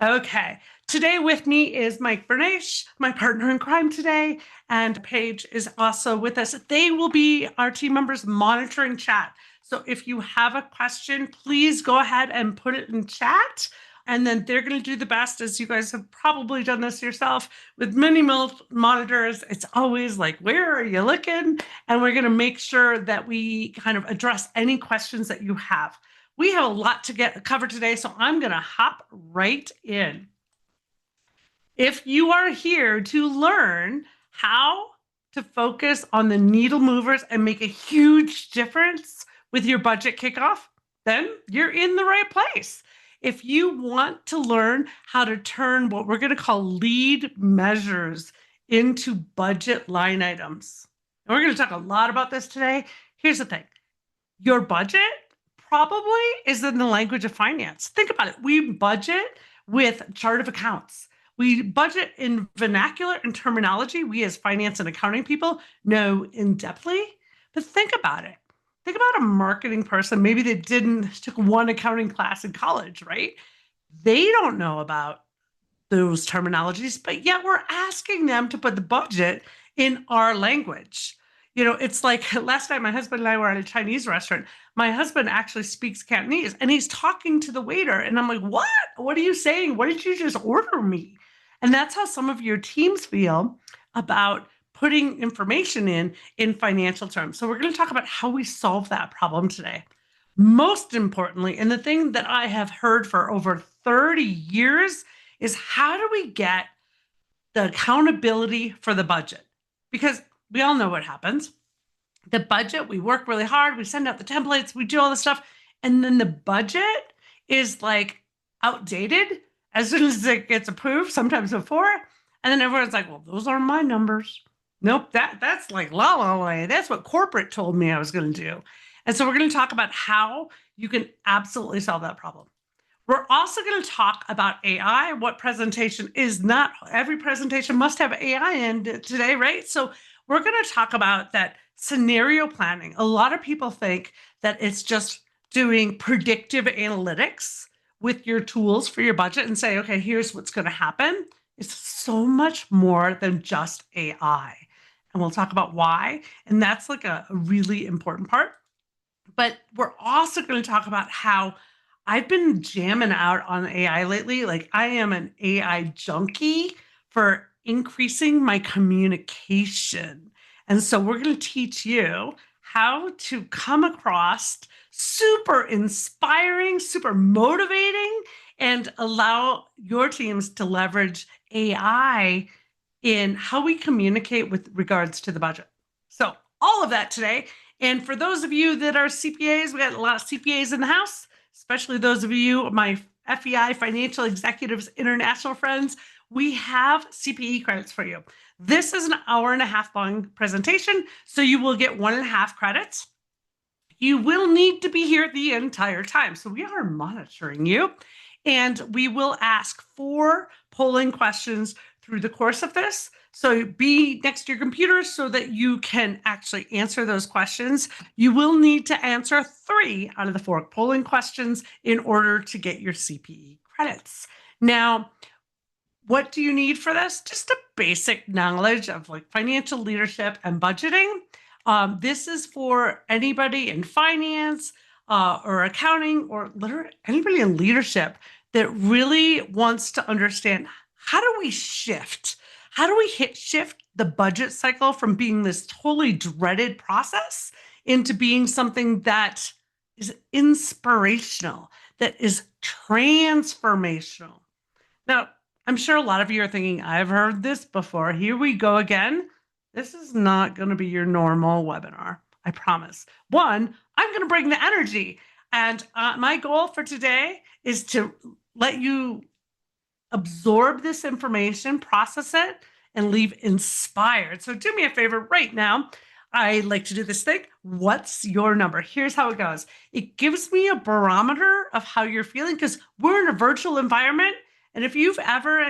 Okay. Today with me is Mike Bernache, my partner in crime today, and Paige is also with us. They will be our team members monitoring chat. So if you have a question, please go ahead and put it in chat. And then they're going to do the best, as you guys have probably done this yourself with many monitors. It's always like, where are you looking? And we're going to make sure that we kind of address any questions that you have. We have a lot to get covered today, so I'm going to hop right in. If you are here to learn how to focus on the needle movers and make a huge difference with your budget kickoff, then you're in the right place. If you want to learn how to turn what we're going to call lead measures into budget line items, and we're going to talk a lot about this today. Here's the thing. Your budget probably is in the language of finance. Think about it. We budget with chart of accounts. We budget in vernacular and terminology we as finance and accounting people know in depthly. But think about it. Think about a marketing person, maybe they took one accounting class in college, right? They don't know about those terminologies, but yet we're asking them to put the budget in our language. It's like last night, my husband and I were at a Chinese restaurant. My husband actually speaks Cantonese and he's talking to the waiter. And I'm like, what? What are you saying? What did you just order me? And that's how some of your teams feel about putting information in financial terms. So we're going to talk about how we solve that problem today. Most importantly, and the thing that I have heard for over 30 years is how do we get the accountability for the budget? Because we all know what happens. The budget, we work really hard, we send out the templates, we do all this stuff, and then the budget is like outdated as soon as it gets approved, sometimes before, and then everyone's like, well, those aren't my numbers. Nope, that's like la la la. That's what corporate told me I was going to do. And so we're going to talk about how you can absolutely solve that problem. We're also going to talk about AI. What presentation is not every presentation must have AI in today, right? So we're going to talk about that scenario planning. A lot of people think that it's just doing predictive analytics with your tools for your budget and say, okay, here's what's going to happen. It's so much more than just AI. And we'll talk about why. And that's like a really important part. But we're also going to talk about how I've been jamming out on AI lately. Like I am an AI junkie for increasing my communication. And so we're going to teach you how to come across super inspiring, super motivating, and allow your teams to leverage AI in how we communicate with regards to the budget. So all of that today. And for those of you that are CPAs, we got a lot of CPAs in the house, especially those of you, my FEI Financial Executives International friends, we have CPE credits for you. This is an hour and a half long presentation, so you will get 1.5 credits. You will need to be here the entire time. So we are monitoring you, and we will ask 4 polling questions through the course of this. So be next to your computer so that you can actually answer those questions. You will need to answer 3 out of the 4 polling questions in order to get your CPE credits. Now, what do you need for this? Just a basic knowledge of like financial leadership and budgeting. This is for anybody in finance or accounting or literally anybody in leadership that really wants to understand how do we shift? How do we shift the budget cycle from being this totally dreaded process into being something that is inspirational, that is transformational? Now, I'm sure a lot of you are thinking, I've heard this before. Here we go again. This is not going to be your normal webinar. I promise. One, I'm going to bring the energy. And my goal for today is to let you absorb this information, process it, and leave inspired. So do me a favor right now. I like to do this thing. What's your number? Here's how it goes. It gives me a barometer of how you're feeling because we're in a virtual environment. And if you've ever,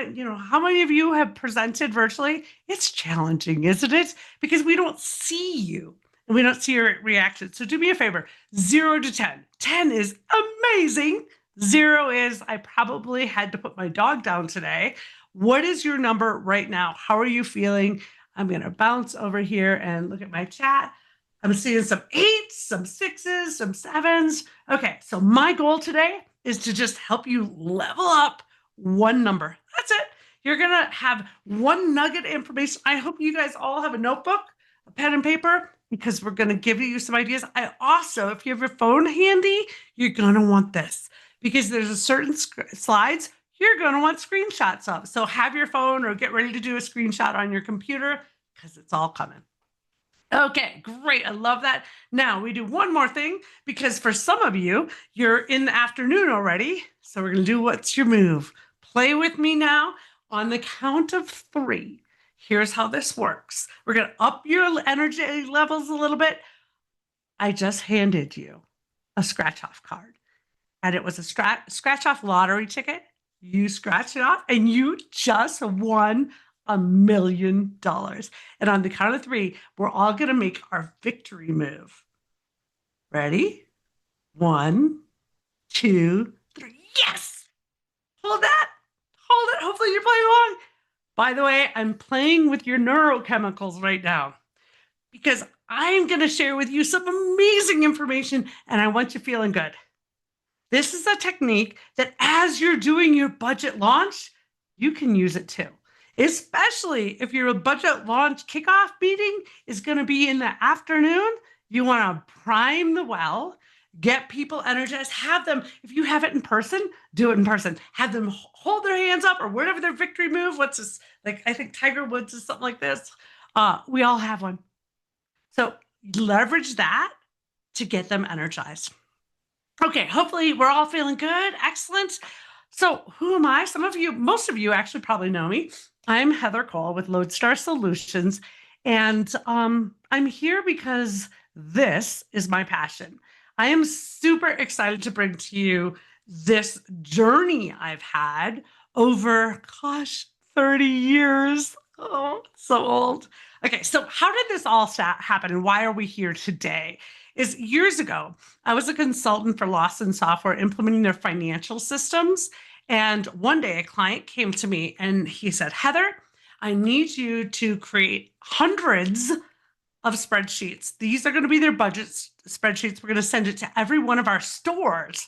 how many of you have presented virtually? It's challenging, isn't it? Because we don't see you and we don't see your reaction. So do me a favor, 0 to 10. 10 is amazing. 0 is I probably had to put my dog down today. What is your number right now? How are you feeling? I'm going to bounce over here and look at my chat. I'm seeing some 8s, some 6s, some 7s. Okay, so my goal today is to just help you level up one number. That's it. You're going to have one nugget of information. I hope you guys all have a notebook, a pen and paper, because we're going to give you some ideas. I also, if you have your phone handy, you're going to want this because there's a certain slides you're going to want screenshots of. So have your phone or get ready to do a screenshot on your computer because it's all coming. Okay, great. I love that. Now we do one more thing because for some of you, you're in the afternoon already. So we're going to do what's your move. Play with me now on the count of 3. Here's how this works. We're going to up your energy levels a little bit. I just handed you a scratch off card and it was a scratch off lottery ticket. You scratched it off and you just won $1 million. And on the count of 3, we're all going to make our victory move. Ready? 1, 2, 3. Yes! Hold that. Hold it. Hopefully you're playing along. By the way, I'm playing with your neurochemicals right now because I'm going to share with you some amazing information and I want you feeling good. This is a technique that as you're doing your budget launch, you can use it too. Especially if your budget launch kickoff meeting is going to be in the afternoon, you want to prime the well, get people energized, have them, if you have it in person, do it in person. Have them hold their hands up or whatever their victory move. What's this? Like, I think Tiger Woods is something like this. We all have one. So leverage that to get them energized. Okay, hopefully we're all feeling good. Excellent. So who am I? Some of you, most of you actually probably know me. I'm Heather Cole with Lodestar Solutions, and I'm here because this is my passion. I am super excited to bring to you this journey I've had over, 30 years. Oh, so old. Okay, so how did this all happen and why are we here today? Is years ago, I was a consultant for Lawson Software implementing their financial systems. And one day a client came to me and he said, Heather, I need you to create hundreds of spreadsheets. These are going to be their budget spreadsheets. We're going to send it to every one of our stores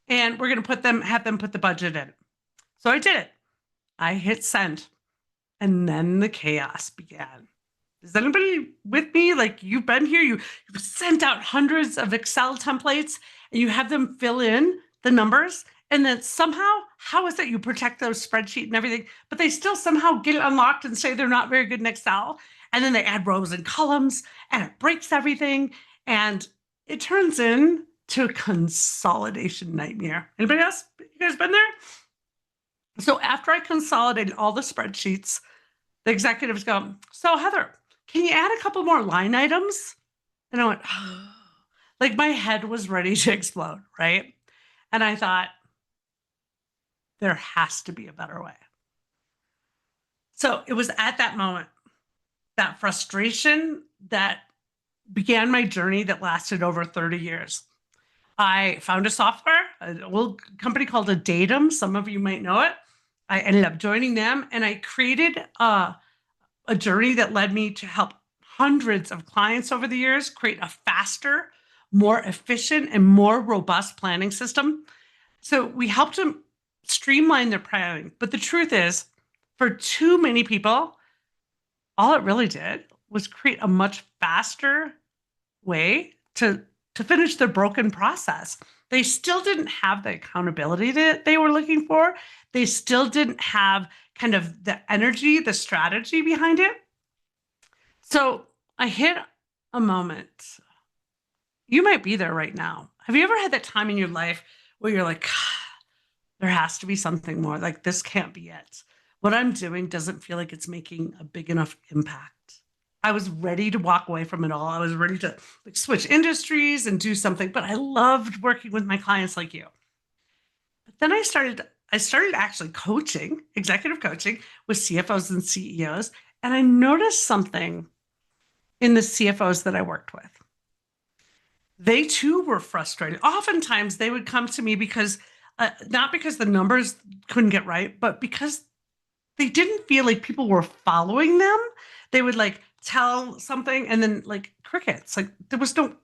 and we're going to have them put the budget in. So I did it. I hit send and then the chaos began. Is anybody with me? Like you've been here, you've sent out hundreds of Excel templates and you have them fill in the numbers. And then somehow, how is it you protect those spreadsheet and everything, but they still somehow get it unlocked and say they're not very good in Excel. And then they add rows and columns and it breaks everything. And it turns into a consolidation nightmare. Anybody else? You guys been there? So after I consolidated all the spreadsheets, the executives go, so Heather, can you add a couple more line items? And I went, oh, like my head was ready to explode, right? And I thought, there has to be a better way. So it was at that moment, that frustration that began my journey that lasted over 30 years. I found a software, an old company called a Datum. Some of you might know it. I ended up joining them and I created a journey that led me to help hundreds of clients over the years create a faster, more efficient, and more robust planning system. So we helped them streamline their planning. But the truth is, for too many people, all it really did was create a much faster way to finish their broken process. They still didn't have the accountability that they were looking for. They still didn't have kind of the energy, the strategy behind it. So I hit a moment. You might be there right now. Have you ever had that time in your life where you're like, there has to be something more, like this can't be it. What I'm doing doesn't feel like it's making a big enough impact. I was ready to walk away from it all. I was ready to switch industries and do something, but I loved working with my clients like you. But then I started actually coaching, executive coaching with CFOs and CEOs. And I noticed something in the CFOs that I worked with. They too were frustrated. Oftentimes they would come to me because not because the numbers couldn't get right, but because they didn't feel like people were following them. They would like tell something and then like crickets, like there was no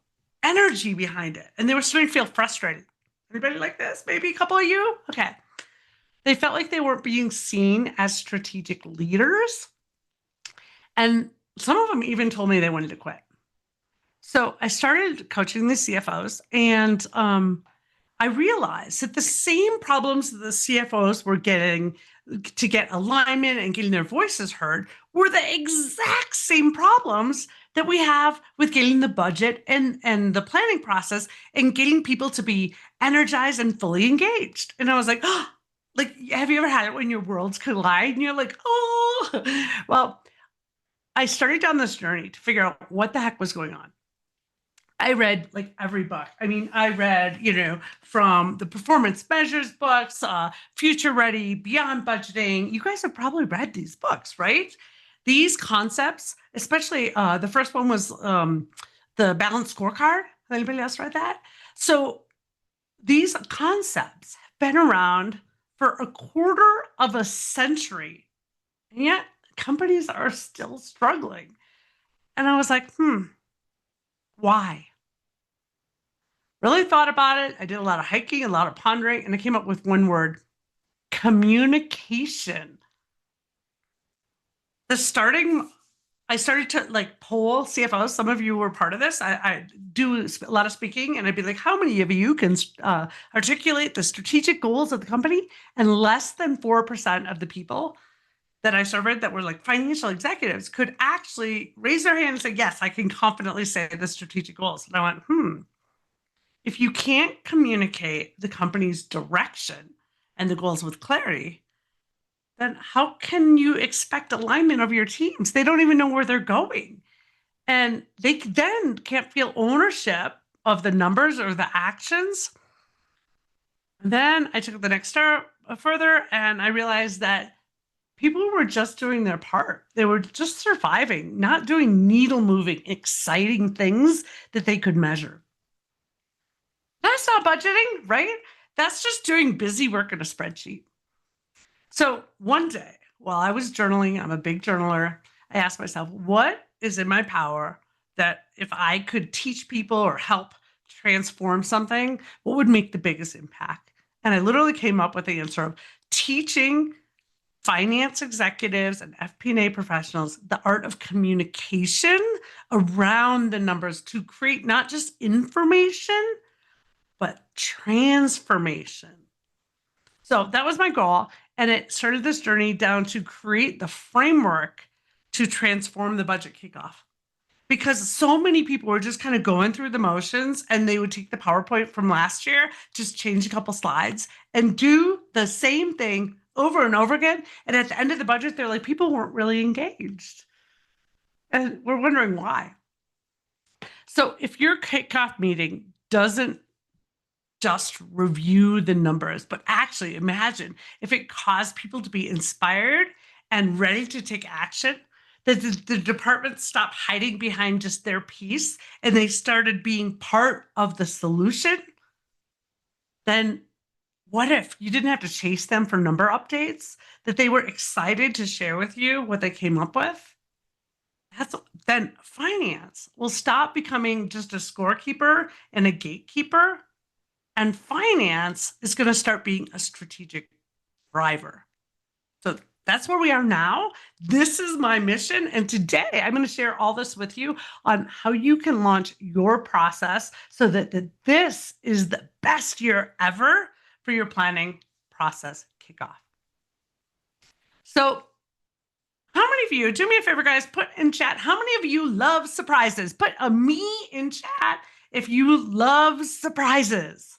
energy behind it. And they were starting to feel frustrated. Anybody like this? Maybe a couple of you? Okay. They felt like they weren't being seen as strategic leaders. And some of them even told me they wanted to quit. So I started coaching the CFOs, and I realized that the same problems that the CFOs were getting to get alignment and getting their voices heard were the exact same problems that we have with getting the budget and the planning process and getting people to be energized and fully engaged. And I was like, oh, like, have you ever had it when your worlds collide and you're like, oh, well, I started down this journey to figure out what the heck was going on. I read like every book. I mean, I read, from the performance measures books, Future Ready, Beyond Budgeting. You guys have probably read these books, right? These concepts, especially the first one was the balanced scorecard. Anybody else read that? So these concepts have been around for a quarter of a century, and yet companies are still struggling. And I was like, why? Really thought about it. I did a lot of hiking, a lot of pondering, and I came up with one word: communication. I started to like poll CFOs. Some of you were part of this. I do a lot of speaking, and I'd be like, how many of you can articulate the strategic goals of the company? And less than 4% of the people that I surveyed that were like financial executives could actually raise their hand and say, yes, I can confidently say the strategic goals. And I went, if you can't communicate the company's direction and the goals with clarity, then how can you expect alignment of your teams? They don't even know where they're going. And they then can't feel ownership of the numbers or the actions. And then I took the next step further, and I realized that people were just doing their part. They were just surviving, not doing needle moving, exciting things that they could measure. That's not budgeting, right? That's just doing busy work in a spreadsheet. So one day, while I was journaling, I'm a big journaler, I asked myself, what is in my power that if I could teach people or help transform something, what would make the biggest impact? And I literally came up with the answer of teaching finance executives and FP&A professionals the art of communication around the numbers to create not just information, but transformation. So that was my goal. And it started this journey down to create the framework to transform the budget kickoff. Because so many people were just kind of going through the motions, and they would take the PowerPoint from last year, just change a couple slides and do the same thing over and over again. And at the end of the budget, they're like, people weren't really engaged. And we're wondering why. So if your kickoff meeting doesn't just review the numbers, but actually imagine if it caused people to be inspired and ready to take action, that the department stopped hiding behind just their piece and they started being part of the solution, then what if you didn't have to chase them for number updates, that they were excited to share with you what they came up with? Then finance will stop becoming just a scorekeeper and a gatekeeper, and finance is going to start being a strategic driver. So that's where we are now. This is my mission. And today I'm going to share all this with you on how you can launch your process so that this is the best year ever for your planning process kickoff. So how many of you, do me a favor, guys, put in chat, how many of you love surprises? Put a me in chat if you love surprises.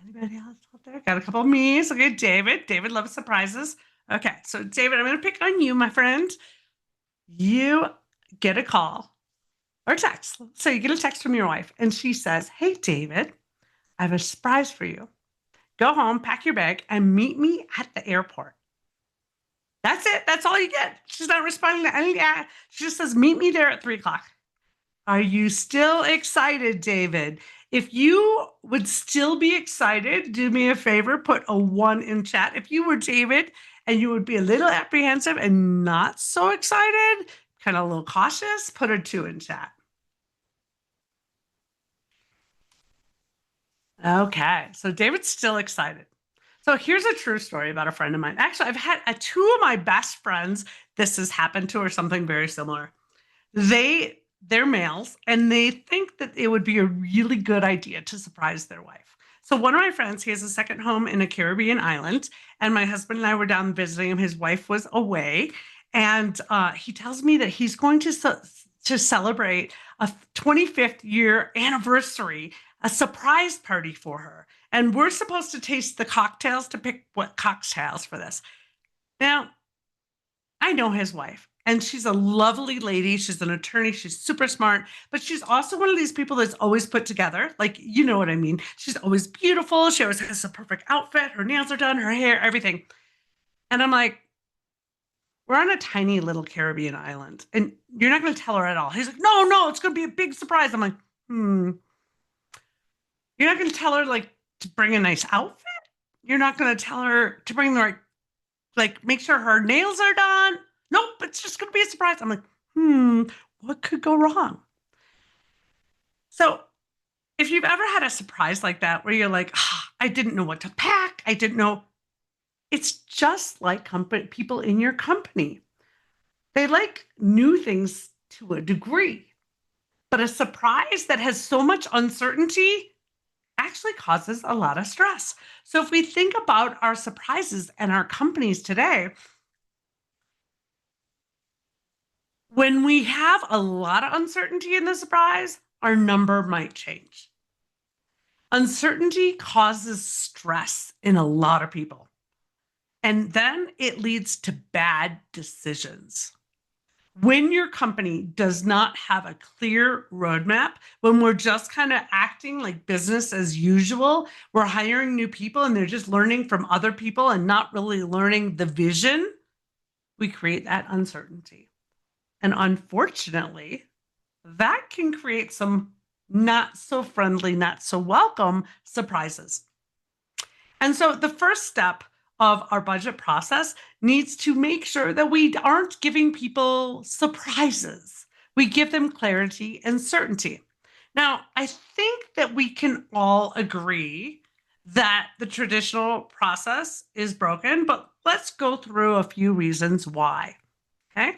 Anybody else out there? Got a couple of me's. Okay, David. David loves surprises. Okay, so David, I'm going to pick on you, my friend. You get a call or text. So you get a text from your wife, and she says, hey, David, I have a surprise for you. Go home, pack your bag, and meet me at the airport. That's it. That's all you get. She's not responding to any. She just says, meet me there at 3:00. Are you still excited, David? If you would still be excited, do me a favor, put a 1 in chat. If you were David and you would be a little apprehensive and not so excited, kind of a little cautious, put a 2 in chat. Okay, so David's still excited. So here's a true story about a friend of mine. Actually, I've had 2 of my best friends, this has happened to, or something very similar. They're males, and they think that it would be a really good idea to surprise their wife. So one of my friends, he has a second home in a Caribbean island, and my husband and I were down visiting him. His wife was away, and he tells me that he's going to celebrate a 25th year anniversary, a surprise party for her. And we're supposed to taste the cocktails to pick what cocktails for this. Now, I know his wife, and she's a lovely lady. She's an attorney. She's super smart, but she's also one of these people that's always put together. Like, you know what I mean? She's always beautiful. She always has a perfect outfit. Her nails are done, her hair, everything. And I'm like, we're on a tiny little Caribbean island, and you're not going to tell her at all. He's like, no, it's going to be a big surprise. I'm like, You're not going to tell her, like, to bring a nice outfit? You're not going to tell her to bring the right, like, make sure her nails are done? Nope, it's just going to be a surprise. I'm like, what could go wrong? So if you've ever had a surprise like that, where you're like, I didn't know what to pack. I didn't know. It's just like people in your company. They like new things to a degree, but a surprise that has so much uncertainty actually causes a lot of stress. So if we think about our surprises and our companies today, when we have a lot of uncertainty in the surprise, our number might change. Uncertainty causes stress in a lot of people. And then it leads to bad decisions. When your company does not have a clear roadmap, when we're just kind of acting like business as usual, we're hiring new people and they're just learning from other people and not really learning the vision, we create that uncertainty. And unfortunately, that can create some not so friendly, not so welcome surprises. And so the first step of our budget process needs to make sure that we aren't giving people surprises. We give them clarity and certainty. Now, I think that we can all agree that the traditional process is broken, but let's go through a few reasons why. Okay.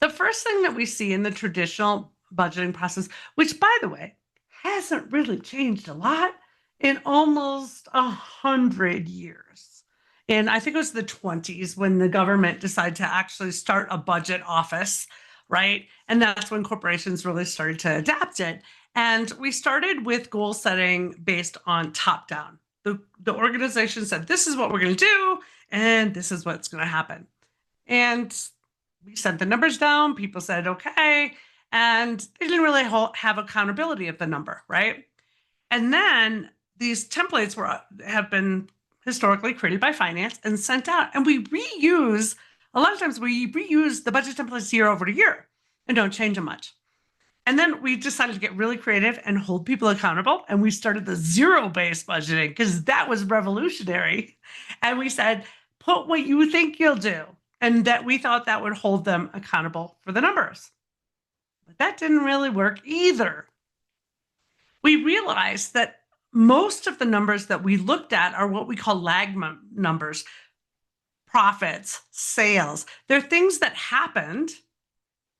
The first thing that we see in the traditional budgeting process, which, by the way, hasn't really changed a lot in almost 100 years. And I think it was the 20s when the government decided to actually start a budget office, right? And that's when corporations really started to adapt it. And we started with goal setting based on top down. The organization said, this is what we're going to do, and this is what's going to happen. And we sent the numbers down. People said, okay. And they didn't really have accountability of the number, right? And then these templates have been historically created by finance and sent out. And a lot of times we reuse the budget templates year over year and don't change them much. And then we decided to get really creative and hold people accountable. And we started the zero-based budgeting because that was revolutionary. And we said, put what you think you'll do. And that we thought that would hold them accountable for the numbers. But that didn't really work either. We realized that most of the numbers that we looked at are what we call lag numbers, profits, sales. They're things that happened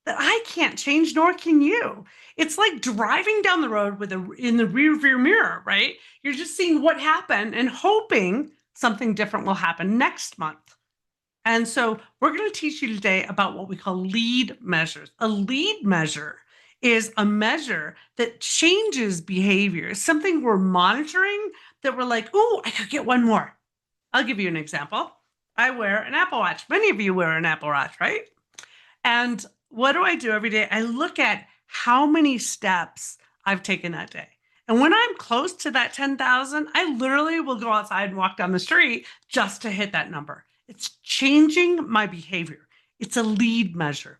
that I can't change, nor can you. It's like driving down the road in the rearview mirror, right? You're just seeing what happened and hoping something different will happen next month. And so we're going to teach you today about what we call lead measures. A lead measure is a measure that changes behavior, something we're monitoring that we're like, oh, I could get one more. I'll give you an example. I wear an Apple Watch. Many of you wear an Apple Watch, right? And what do I do every day? I look at how many steps I've taken that day. And when I'm close to that 10,000, I literally will go outside and walk down the street just to hit that number. It's changing my behavior. It's a lead measure.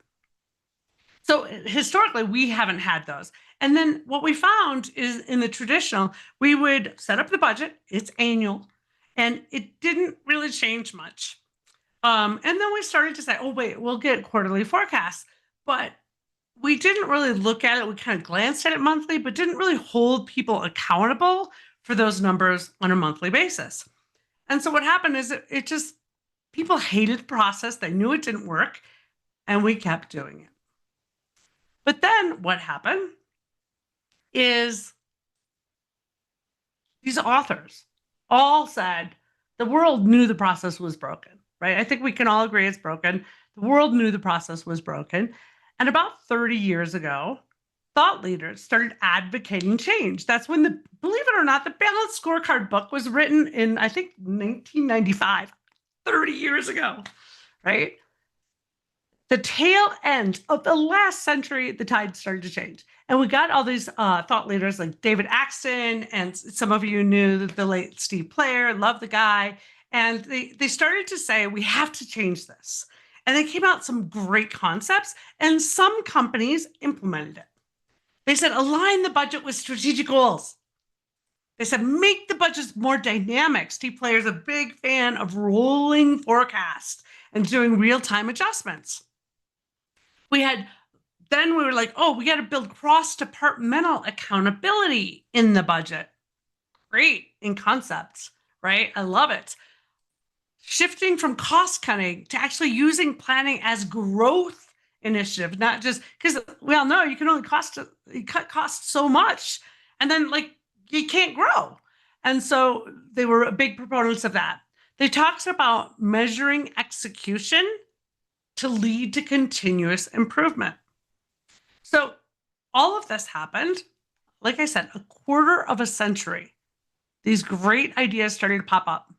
So historically, we haven't had those. And then what we found is in the traditional, we would set up the budget, it's annual, and it didn't really change much. And then we started to say, oh, wait, we'll get quarterly forecasts. But we didn't really look at it. We kind of glanced at it monthly, but didn't really hold people accountable for those numbers on a monthly basis. And so what happened is it just, people hated the process. They knew it didn't work, and we kept doing it. But then what happened is these authors all said the world knew the process was broken, right? I think we can all agree it's broken. The world knew the process was broken. And about 30 years ago, thought leaders started advocating change. That's when believe it or not, the Balanced Scorecard book was written in, I think, 1995, 30 years ago, right? The tail end of the last century, the tide started to change. And we got all these thought leaders like David Axton, and some of you knew the late Steve Player, love the guy. And they started to say, we have to change this. And they came out some great concepts, and some companies implemented it. They said, align the budget with strategic goals. They said, make the budgets more dynamic. Steve Player is a big fan of rolling forecasts and doing real-time adjustments. Then we were like, oh, we got to build cross-departmental accountability in the budget. Great in concepts, right? I love it. Shifting from cost cutting to actually using planning as growth initiative, not just because we all know you can only cut costs so much, and then you can't grow. And so they were big proponents of that. They talked about measuring execution to lead to continuous improvement. So all of this happened, like I said, a quarter of a century. These great ideas started to pop up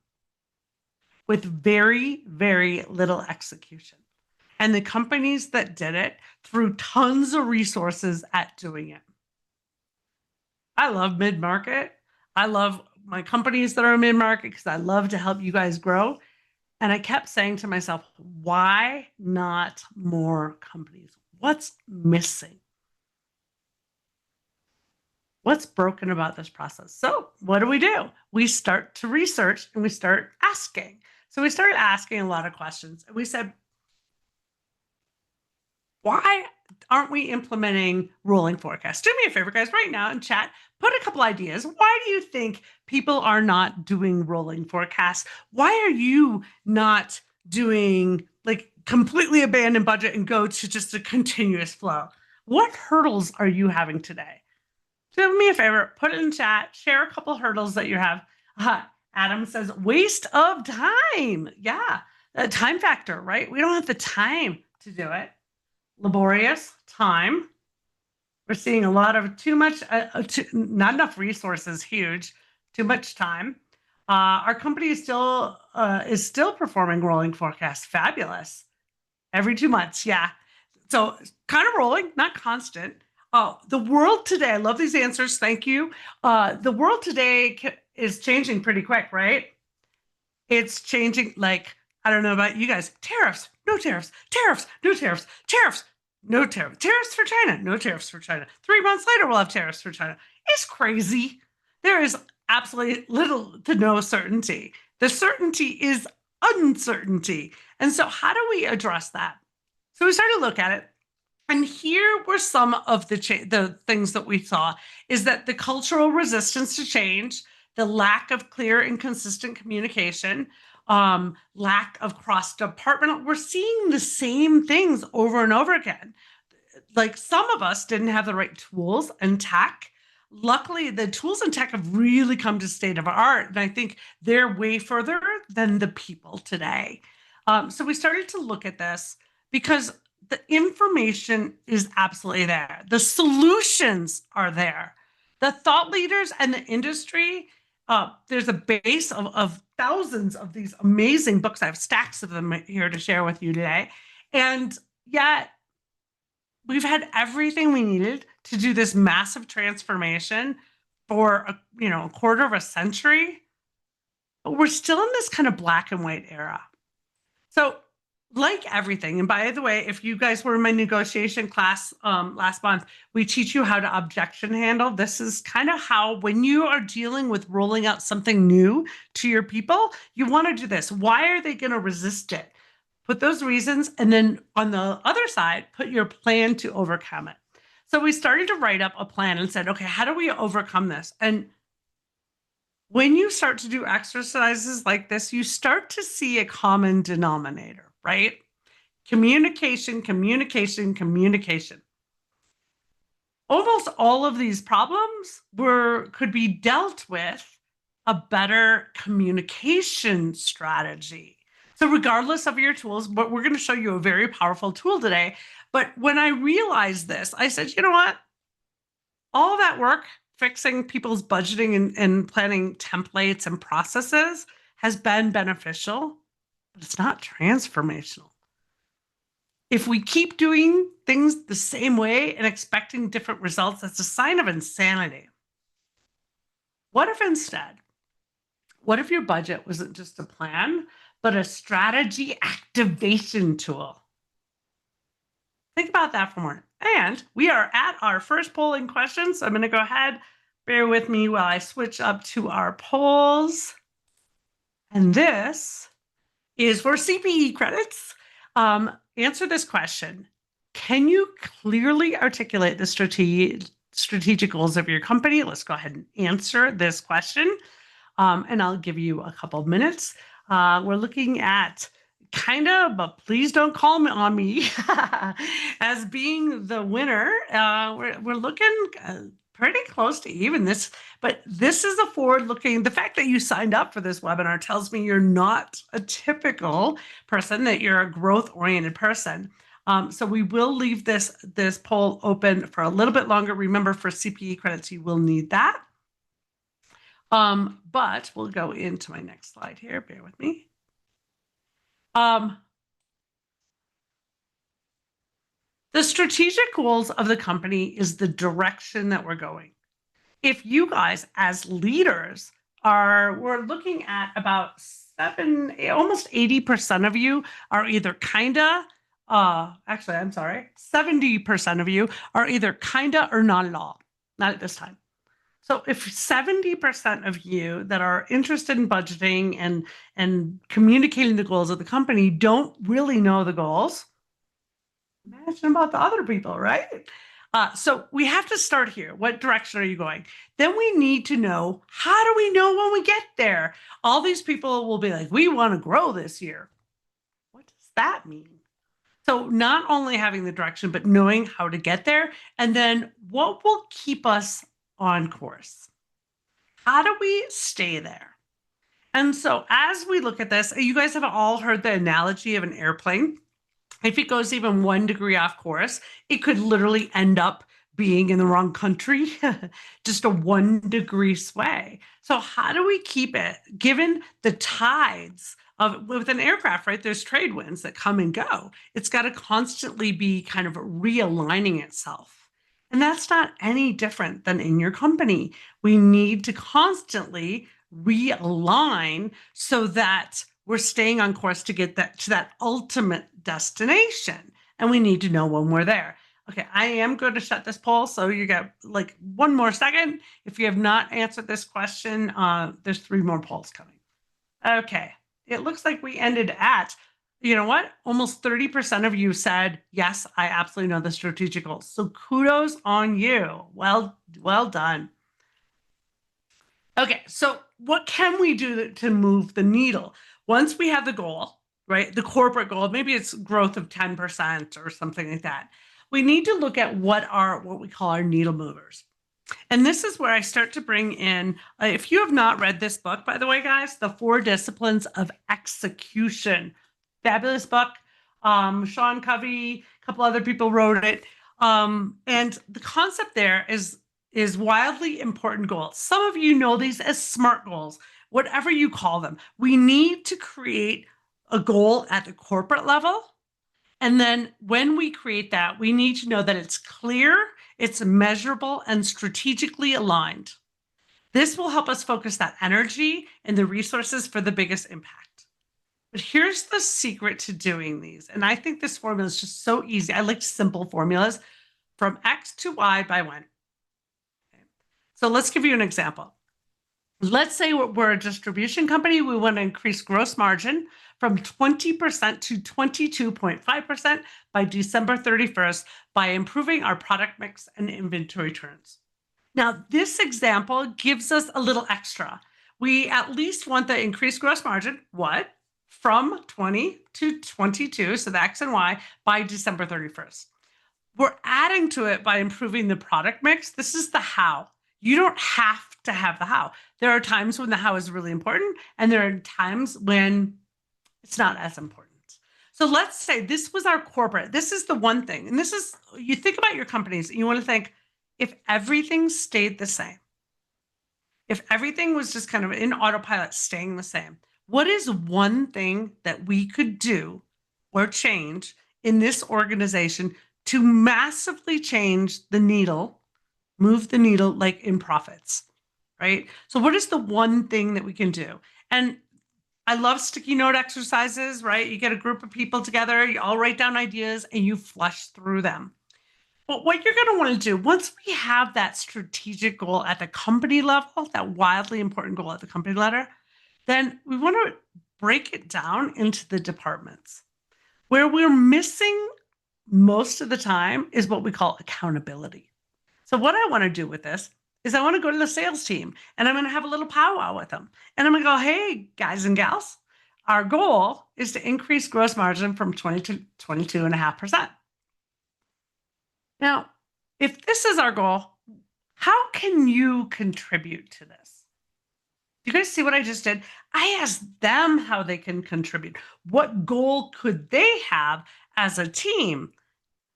with very, very little execution. And the companies that did it threw tons of resources at doing it. I love Midmarket. I love my companies that are mid-market because I love to help you guys grow. And I kept saying to myself, why not more companies? What's missing? What's broken about this process? So what do? We start to research and we start asking. So we started asking a lot of questions. And we said, why aren't we implementing rolling forecasts? Do me a favor, guys, right now in chat, put a couple ideas. Why do you think people are not doing rolling forecasts? Why are you not doing completely abandon budget and go to just a continuous flow? What hurdles are you having today? Do me a favor, put it in chat, share a couple hurdles that you have. Adam says, waste of time. Yeah, the time factor, right? We don't have the time to do it. Laborious time. We're seeing a lot of too much, not enough resources, huge, too much time. Our company is still performing rolling forecasts. Fabulous. Every 2 months, yeah. So kind of rolling, not constant. Oh, the world today, I love these answers. Thank you. The world today is changing pretty quick, right? It's changing I don't know about you guys. Tariffs, no tariffs, tariffs, no tariffs, tariffs, no tariffs, tariffs for China, no tariffs for China. 3 months later, we'll have tariffs for China. It's crazy. There is absolutely little to no certainty. The certainty is uncertainty. And so how do we address that? So we started to look at it. And here were some of the things that we saw is that the cultural resistance to change, the lack of clear and consistent communication, lack of cross-departmental. We're seeing the same things over and over again. Some of us didn't have the right tools and tech. Luckily, the tools and tech have really come to state of art. And I think they're way further than the people today. So we started to look at this because the information is absolutely there. The solutions are there. The thought leaders and the industry, there's a base of thousands of these amazing books. I have stacks of them here to share with you today. And yet we've had everything we needed to do this massive transformation for a quarter of a century. But we're still in this kind of black and white era. So like everything, and by the way, if you guys were in my negotiation class last month, we teach you how to objection handle. This is kind of how, when you are dealing with rolling out something new to your people, you want to do this. Why are they going to resist it? Put those reasons, and then on the other side, put your plan to overcome it. So we started to write up a plan and said, okay, how do we overcome this? And when you start to do exercises like this, you start to see a common denominator, right? Communication, communication, communication. Almost all of these problems could be dealt with a better communication strategy. So regardless of your tools, but we're going to show you a very powerful tool today. But when I realized this, I said, you know what? All that work fixing people's budgeting and planning templates and processes has been beneficial, but it's not transformational. If we keep doing things the same way and expecting different results, that's a sign of insanity. What if instead, what if your budget wasn't just a plan, but a strategy activation tool? Think about that for a moment. And we are at our first polling question. So I'm going to go ahead, bear with me while I switch up to our polls. And this is for CPE credits. Answer this question. Can you clearly articulate the strategic goals of your company? Let's go ahead and answer this question. And I'll give you a couple of minutes. We're looking at kind of, but please don't call me on me as being the winner. We're looking pretty close to even this, but this is a forward-looking. The fact that you signed up for this webinar tells me you're not a typical person, that you're a growth-oriented person. So we will leave this poll open for a little bit longer. Remember, for CPE credits, you will need that. But we'll go into my next slide here. Bear with me. The strategic goals of the company is the direction that we're going. If you guys as leaders we're looking at about almost 80% of you are either kinda, actually, I'm sorry, 70% of you are either kinda or not at all, not at this time. So if 70% of you that are interested in budgeting and communicating the goals of the company don't really know the goals, imagine about the other people, right? So we have to start here. What direction are you going? Then we need to know, how do we know when we get there? All these people will be like, we want to grow this year. What does that mean? So not only having the direction, but knowing how to get there. And then what will keep us on course? How do we stay there? And so as we look at this, you guys have all heard the analogy of an airplane. If it goes even 1 degree off course, it could literally end up being in the wrong country, just a 1 degree sway. So how do we keep it, given the tides with an aircraft, right? There's trade winds that come and go. It's got to constantly be kind of realigning itself. And that's not any different than in your company. We need to constantly realign so that we're staying on course to get to that ultimate destination. And we need to know when we're there. Okay, I am going to shut this poll, so you got like 1 more second. If you have not answered this question, there's 3 more polls coming. Okay, it looks like we ended at, you know what? Almost 30% of you said, yes, I absolutely know the strategic goals. So kudos on you. Well done. Okay, so what can we do to move the needle? Once we have the goal, right? The corporate goal, maybe it's growth of 10% or something like that. We need to look at what we call our needle movers. And this is where I start to bring in, if you have not read this book, by the way, guys, The 4 Disciplines of Execution. Fabulous book. Sean Covey, a couple other people wrote it. And the concept there is wildly important goals. Some of you know these as SMART goals, whatever you call them. We need to create a goal at the corporate level. And then when we create that, we need to know that it's clear, it's measurable, and strategically aligned. This will help us focus that energy and the resources for the biggest impact. But here's the secret to doing these. And I think this formula is just so easy. I like simple formulas from X to Y by when. Okay. So let's give you an example. Let's say we're a distribution company. We want to increase gross margin from 20% to 22.5% by December 31st by improving our product mix and inventory turns. Now, this example gives us a little extra. We at least want the increased gross margin, what? From 20 to 22, so the X and Y, by December 31st. We're adding to it by improving the product mix. This is the how. You don't have to have the how. There are times when the how is really important, and there are times when it's not as important. So let's say this was our corporate. This is the one thing. And this is, you think about your companies, and you want to think, if everything stayed the same, if everything was just kind of in autopilot staying the same, what is one thing that we could do or change in this organization to massively change the needle, move the needle like in profits, right? So what is the one thing that we can do? And I love sticky note exercises, right? You get a group of people together, you all write down ideas and you flush through them. But what you're going to want to do, once we have that strategic goal at the company level, that wildly important goal at the company level, then we want to break it down into the departments. Where we're missing most of the time is what we call accountability. So what I want to do with this is I want to go to the sales team and I'm going to have a little powwow with them. And I'm going to go, hey, guys and gals, our goal is to increase gross margin from 20 to 22.5%. Now, if this is our goal, how can you contribute to this? You guys see what I just did? I asked them how they can contribute. What goal could they have as a team?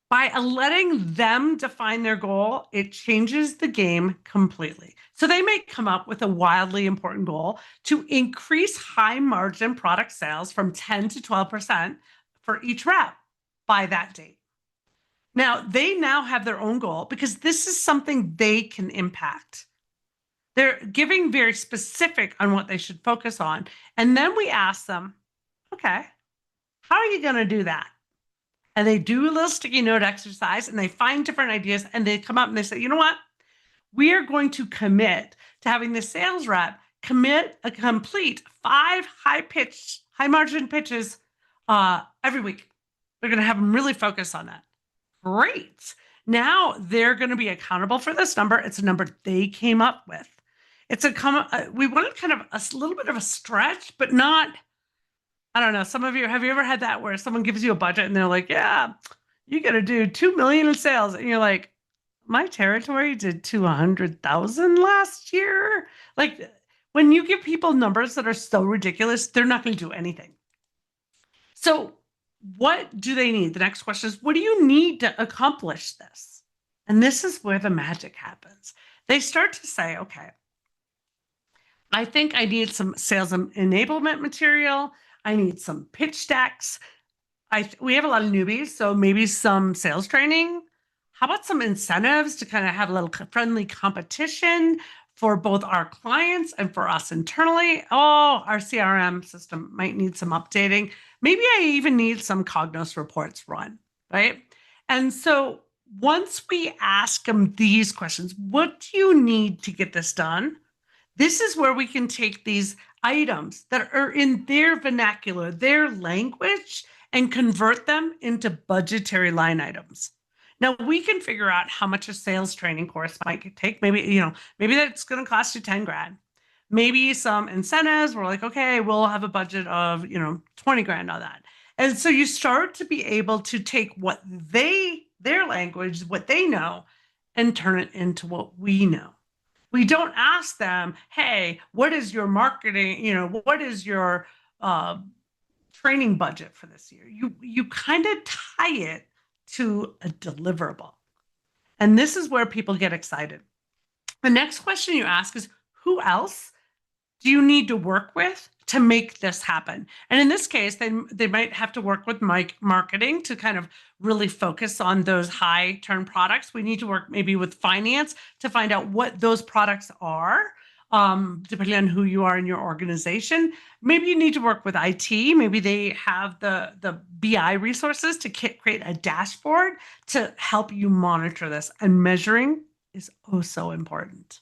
By letting them define their goal, it changes the game completely. So they may come up with a wildly important goal to increase high margin product sales from 10 to 12% for each rep by that date. Now, they now have their own goal because this is something they can impact. They're giving very specific on what they should focus on. And then we ask them, okay, how are you going to do that? And they do a little sticky note exercise and they find different ideas and they come up and they say, you know what? We are going to commit to having the sales rep complete 5 high margin pitches every week. They're going to have them really focus on that. Great. Now they're going to be accountable for this number. It's a number they came up with. We wanted kind of a little bit of a stretch, but not, I don't know. Some of you, have you ever had that where someone gives you a budget and they're like, yeah, you got to do 2 million in sales. And you're like, my territory did 200,000 last year. Like when you give people numbers that are so ridiculous, they're not going to do anything. So what do they need? The next question is, what do you need to accomplish this? And this is where the magic happens. They start to say, okay, I think I need some sales enablement material. I need some pitch decks. We have a lot of newbies, so maybe some sales training. How about some incentives to kind of have a little friendly competition for both our clients and for us internally? Oh, our CRM system might need some updating. Maybe I even need some Cognos reports run, right? And so once we ask them these questions, what do you need to get this done? This is where we can take these items that are in their vernacular, their language, and convert them into budgetary line items. Now we can figure out how much a sales training course might take. Maybe that's going to cost you 10 grand. Maybe some incentives. We're like, okay, we'll have a budget of, 20 grand on that. And so you start to be able to take what their language, what they know, and turn it into what we know. We don't ask them, hey, what is your marketing, what is your training budget for this year? You kind of tie it to a deliverable. And this is where people get excited. The next question you ask is, who else do you need to work with to make this happen? And in this case, they might have to work with marketing to kind of really focus on those high turn products. We need to work maybe with finance to find out what those products are. depending on who you are in your organization. Maybe you need to work with IT. Maybe they have the BI resources to create a dashboard to help you monitor this. And measuring is oh so important.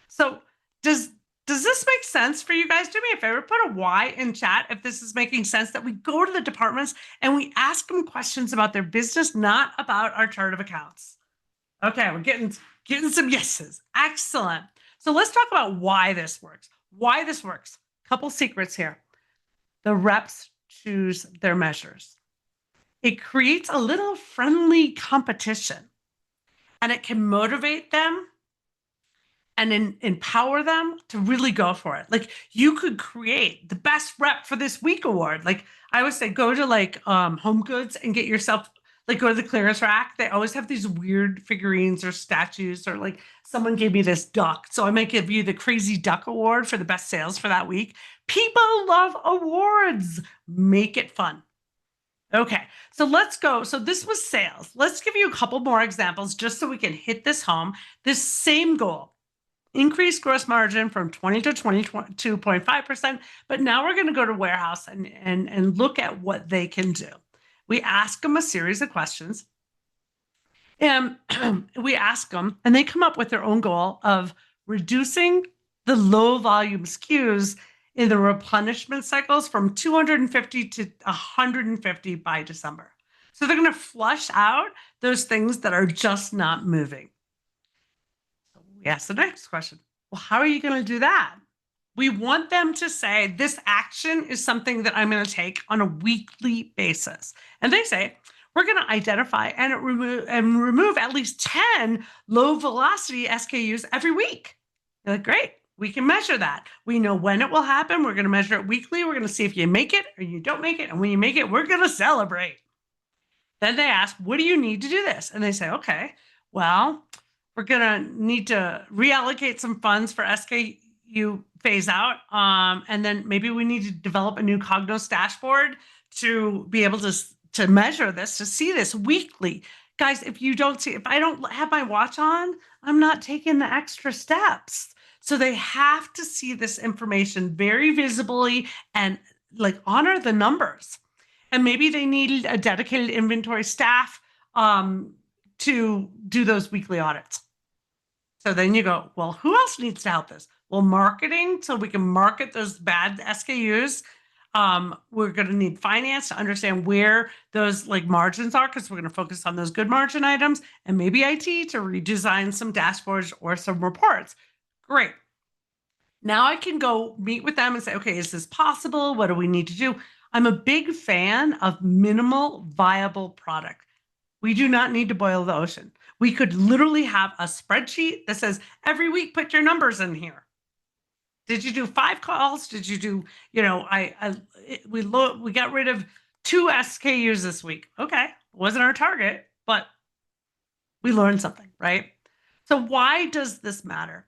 So does this make sense for you guys? Do me a favor, put a Y in chat if this is making sense, that we go to the departments and we ask them questions about their business, not about our chart of accounts. Okay, we're getting some yeses. Excellent. So let's talk about why this works. Why this works. Couple secrets here. The reps choose their measures. It creates a little friendly competition, and it can motivate them and empower them to really go for it. Like, you could create the best rep for this week award. Like, I would say go to like Home Goods and get yourself, like, go to the clearance rack. They always have these weird figurines or statues, or like someone gave me this duck, so I might give you the crazy duck award for the best sales for that week. People love awards. Make it fun. Okay, so let's go. So this was sales. Let's give you a couple more examples just so we can hit this home. This same goal. Increase gross margin from 20 to 22.5%. But now we're going to go to warehouse and look at what they can do. We ask them a series of questions. And we ask them, and they come up with their own goal of reducing the low volume SKUs in the replenishment cycles from 250 to 150 by December. So they're going to flush out those things that are just not moving. We ask the next question. Well, how are you going to do that? We want them to say, this action is something that I'm going to take on a weekly basis. And they say, we're going to identify and remove at least 10 low velocity SKUs every week. They're like, great, we can measure that. We know when it will happen. We're going to measure it weekly. We're going to see if you make it or you don't make it. And when you make it, we're going to celebrate. Then they ask, what do you need to do this? And they say, okay, well, we're going to need to reallocate some funds for SKU phase out. And then maybe we need to develop a new Cognos dashboard to be able to measure this, to see this weekly. Guys, if I don't have my watch on, I'm not taking the extra steps. So they have to see this information very visibly and like honor the numbers. And maybe they need a dedicated inventory staff to do those weekly audits. So then you go, well, who else needs to help this? Well, marketing, so we can market those bad SKUs. We're going to need finance to understand where those like margins are, because we're going to focus on those good margin items, and maybe IT to redesign some dashboards or some reports. Great. Now I can go meet with them and say, okay, is this possible? What do we need to do? I'm a big fan of minimal viable product. We do not need to boil the ocean. We could literally have a spreadsheet that says every week, put your numbers in here. Did you do 5 calls? Did you do, we got rid of 2 SKUs this week. Okay, wasn't our target, but we learned something, right? So why does this matter?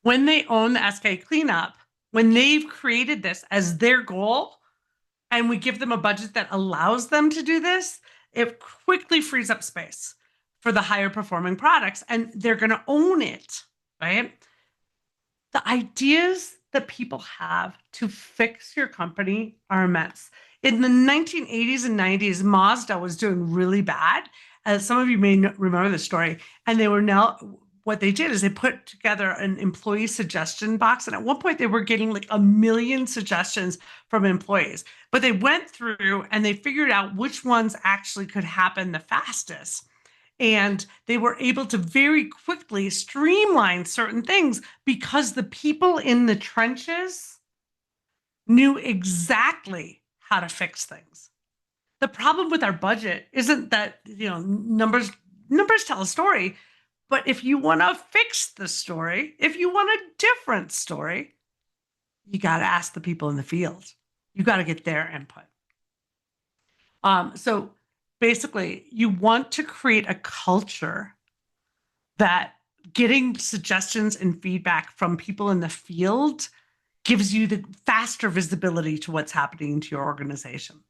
When they own the SK cleanup, when they've created this as their goal, and we give them a budget that allows them to do this, it quickly frees up space for the higher performing products, and they're going to own it, right? The ideas that people have to fix your company are immense. In the 1980s and 90s, Mazda was doing really bad. As some of you may remember the story, and what they did is they put together an employee suggestion box. And at one point they were getting like 1 million suggestions from employees, but they went through and they figured out which ones actually could happen the fastest. And they were able to very quickly streamline certain things because the people in the trenches knew exactly how to fix things. The problem with our budget isn't that, numbers tell a story. But if you want to fix the story, if you want a different story, you got to ask the people in the field. You got to get their input. So basically, you want to create a culture that getting suggestions and feedback from people in the field gives you the faster visibility to what's happening to your organization.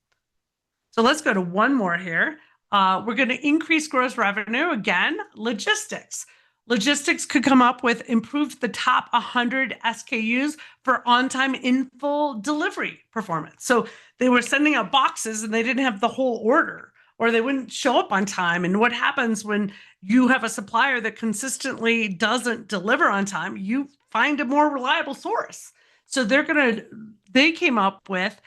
So let's go to one more here. We're going to increase gross revenue. Again, logistics. Logistics could come up with improved the top 100 SKUs for on-time in full delivery performance. So they were sending out boxes and they didn't have the whole order, or they wouldn't show up on time. And what happens when you have a supplier that consistently doesn't deliver on time? You find a more reliable source. So they came up with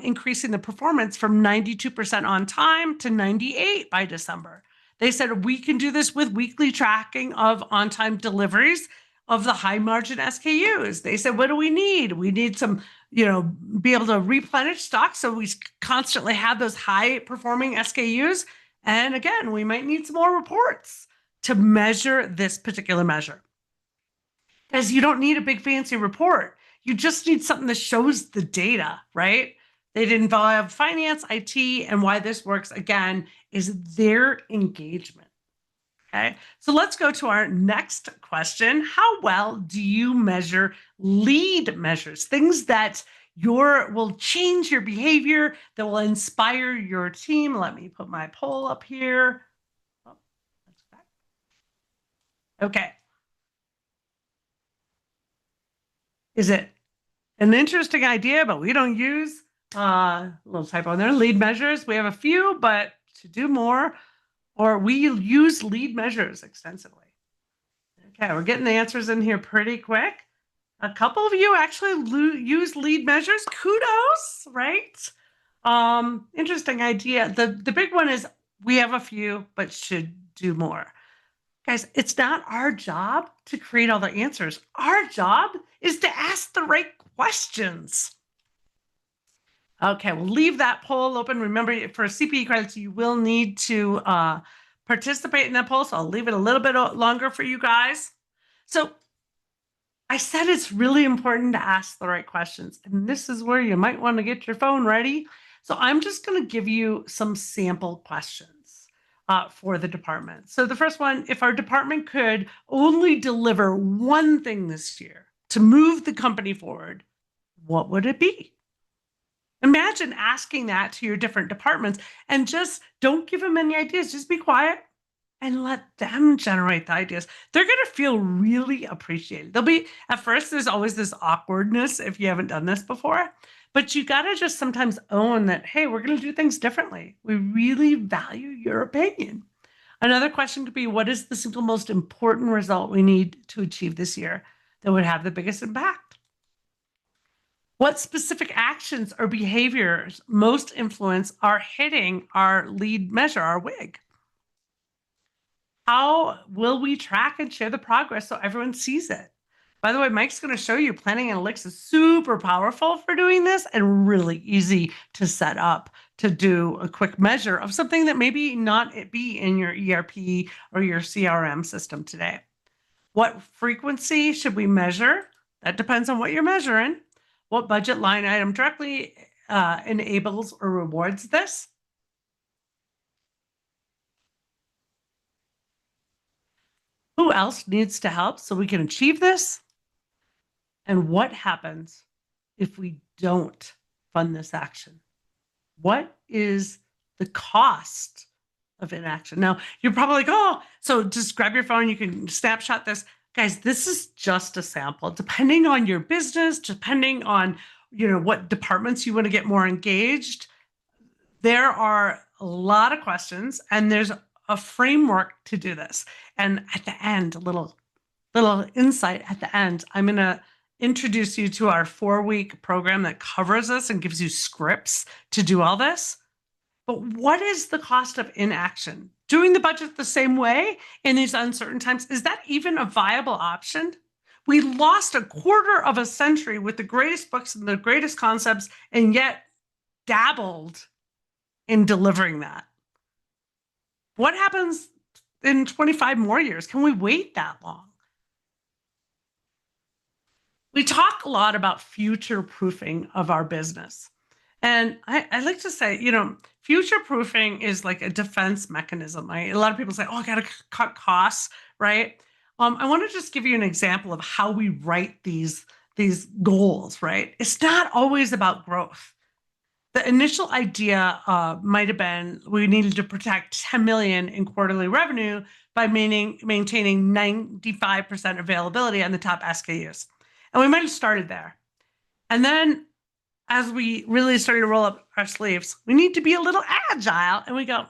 increasing the performance from 92% on time to 98 by December. They said we can do this with weekly tracking of on-time deliveries of the high margin SKUs. They said, what do we need? We need some, be able to replenish stock so we constantly have those high performing SKUs. And again, we might need some more reports to measure this particular measure. Because you don't need a big fancy report. You just need something that shows the data, right? They'd involve finance, IT, and why this works, again, is their engagement. Okay, so let's go to our next question. How well do you measure lead measures? Things that will change your behavior, that will inspire your team. Let me put my poll up here. Oh, that's back. Okay. Is it an interesting idea, but we don't use a little typo in there, lead measures? We have a few, but to do more, or we use lead measures extensively. Okay, we're getting the answers in here pretty quick. A couple of you actually use lead measures. Kudos, right? Interesting idea. The big one is we have a few, but should do more. Guys, it's not our job to create all the answers. Our job is to ask the right questions. Okay, we'll leave that poll open. Remember, for CPE credits, you will need to participate in that poll, so I'll leave it a little bit longer for you guys. So I said it's really important to ask the right questions, and this is where you might want to get your phone ready. So I'm just going to give you some sample questions for the department. So the first one, if our department could only deliver one thing this year to move the company forward, what would it be? Imagine asking that to your different departments, and just don't give them any ideas. Just be quiet and let them generate the ideas. They're going to feel really appreciated. At first, there's always this awkwardness if you haven't done this before, but you got to just sometimes own that, hey, we're going to do things differently. We really value your opinion. Another question could be, what is the single most important result we need to achieve this year that would have the biggest impact? What specific actions or behaviors most influence are hitting our lead measure, our WIG? How will we track and share the progress so everyone sees it? By the way, Mike's going to show you Planning Analytics is super powerful for doing this and really easy to set up to do a quick measure of something that maybe not be in your ERP or your CRM system today. What frequency should we measure? That depends on what you're measuring. What budget line item directly enables or rewards this? Who else needs to help so we can achieve this? And what happens if we don't fund this action? What is the cost of inaction? Now, you're probably like, oh, so just grab your phone, you can snapshot this. Guys, this is just a sample. Depending on your business, depending on what departments you want to get more engaged, there are a lot of questions, and there's a framework to do this. And at the end, a little insight at the end, I'm going to introduce you to our 4-week program that covers this and gives you scripts to do all this. But what is the cost of inaction? Doing the budget the same way in these uncertain times, is that even a viable option? We lost a quarter of a century with the greatest books and the greatest concepts, and yet dabbled in delivering that. What happens in 25 more years? Can we wait that long? We talk a lot about future-proofing of our business. And I like to say, future-proofing is like a defense mechanism. A lot of people say, oh, I got to cut costs, right? I want to just give you an example of how we write these goals, right? It's not always about growth. The initial idea might have been we needed to protect 10 million in quarterly revenue by maintaining 95% availability on the top SKUs. And we might have started there. And then as we really started to roll up our sleeves, we need to be a little agile. And we go,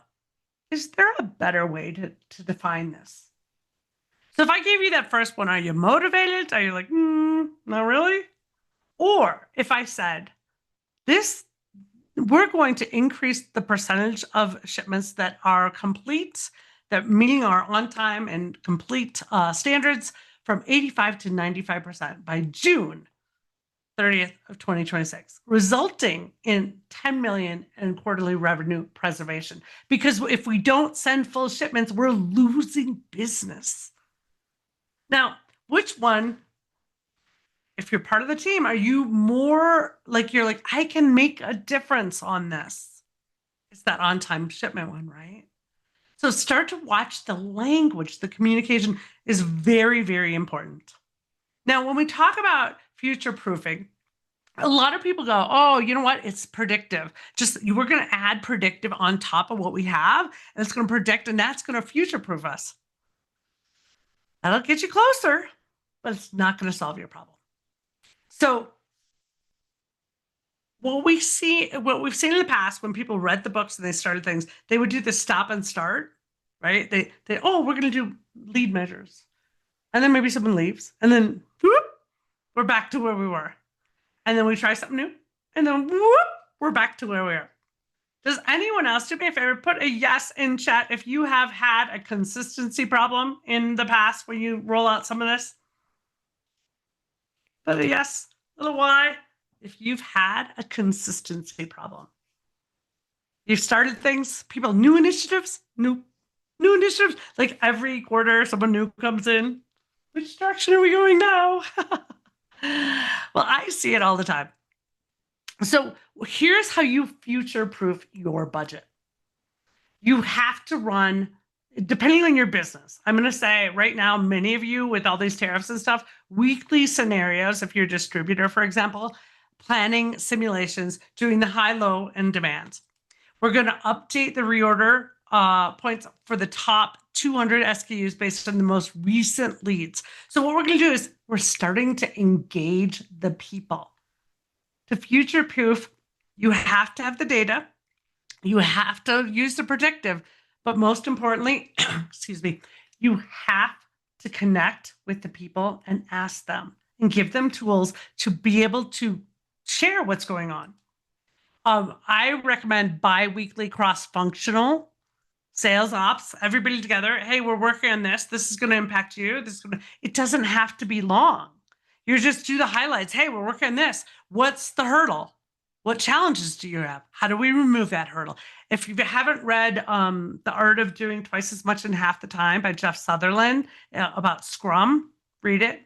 is there a better way to define this? So if I gave you that first one, are you motivated? Are you like, not really? Or if I said, we're going to increase the percentage of shipments that are complete, that meeting our on-time and complete standards from 85 to 95% by June 30th of 2026, resulting in 10 million in quarterly revenue preservation. Because if we don't send full shipments, we're losing business. Now, which one, if you're part of the team, are you more like, you're like, I can make a difference on this? It's that on-time shipment one, right? So start to watch the language. The communication is very, very important. Now, when we talk about future proofing, a lot of people go, oh, you know what? It's predictive. We're going to add predictive on top of what we have, and it's going to predict, and that's going to future proof us. That'll get you closer, but it's not going to solve your problem. So what we've seen in the past, when people read the books and they started things, they would do the stop and start, right? We're going to do lead measures. And then maybe someone leaves, and then whoop, we're back to where we were. And then we try something new, and then whoop, we're back to where we are. Does anyone else do me a favor? Put a yes in chat if you have had a consistency problem in the past when you roll out some of this. Put a yes, a little Y, if you've had a consistency problem. You've started things, new initiatives, like every quarter someone new comes in. Which direction are we going now? Well, I see it all the time. So here's how you future-proof your budget. You have to run, depending on your business. I'm going to say right now, many of you with all these tariffs and stuff, weekly scenarios, if you're a distributor, for example, planning simulations, doing the high, low, and demands. We're going to update the reorder points for the top 200 SKUs based on the most recent leads. So what we're going to do is we're starting to engage the people. To future-proof, you have to have the data. You have to use the predictive. But most importantly, excuse me, you have to connect with the people and ask them and give them tools to be able to share what's going on. I recommend bi-weekly cross-functional sales ops, everybody together. Hey, we're working on this. This is going to impact you. It doesn't have to be long. You just do the highlights. Hey, we're working on this. What's the hurdle? What challenges do you have? How do we remove that hurdle? If you haven't read The Art of Doing Twice as Much in Half the Time by Jeff Sutherland about Scrum, read it.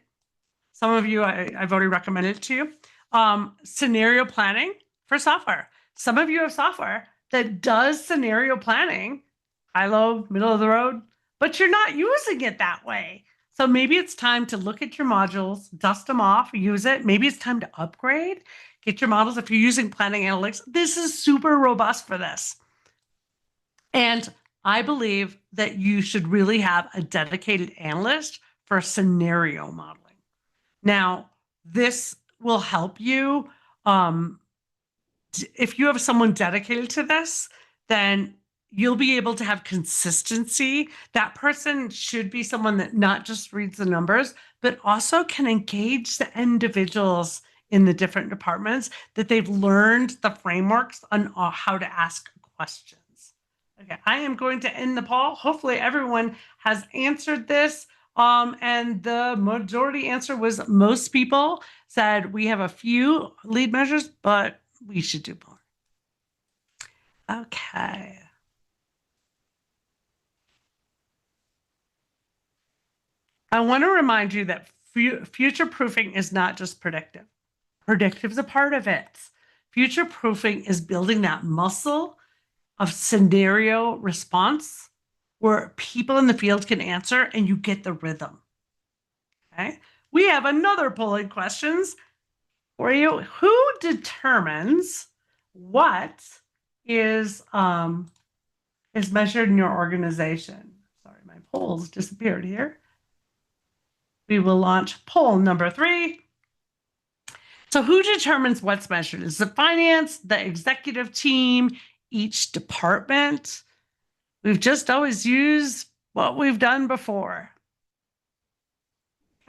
Some of you, I've already recommended it to you. Scenario planning for software. Some of you have software that does scenario planning, high, low, middle of the road, but you're not using it that way. So maybe it's time to look at your modules, dust them off, use it. Maybe it's time to upgrade, get your models. If you're using Planning Analytics, this is super robust for this. And I believe that you should really have a dedicated analyst for scenario modeling. Now, this will help you. If you have someone dedicated to this, then you'll be able to have consistency. That person should be someone that not just reads the numbers, but also can engage the individuals in the different departments, that they've learned the frameworks on how to ask questions. Okay, I am going to end the poll. Hopefully everyone has answered this. And the majority answer was most people said we have a few lead measures, but we should do more. Okay. I want to remind you that future proofing is not just predictive. Predictive is a part of it. Future proofing is building that muscle of scenario response where people in the field can answer and you get the rhythm. Okay. We have another polling questions for you. Who determines what is measured in your organization? Sorry, my polls disappeared here. We will launch poll number 3. So who determines what's measured? Is it finance, the executive team, each department? We've just always used what we've done before.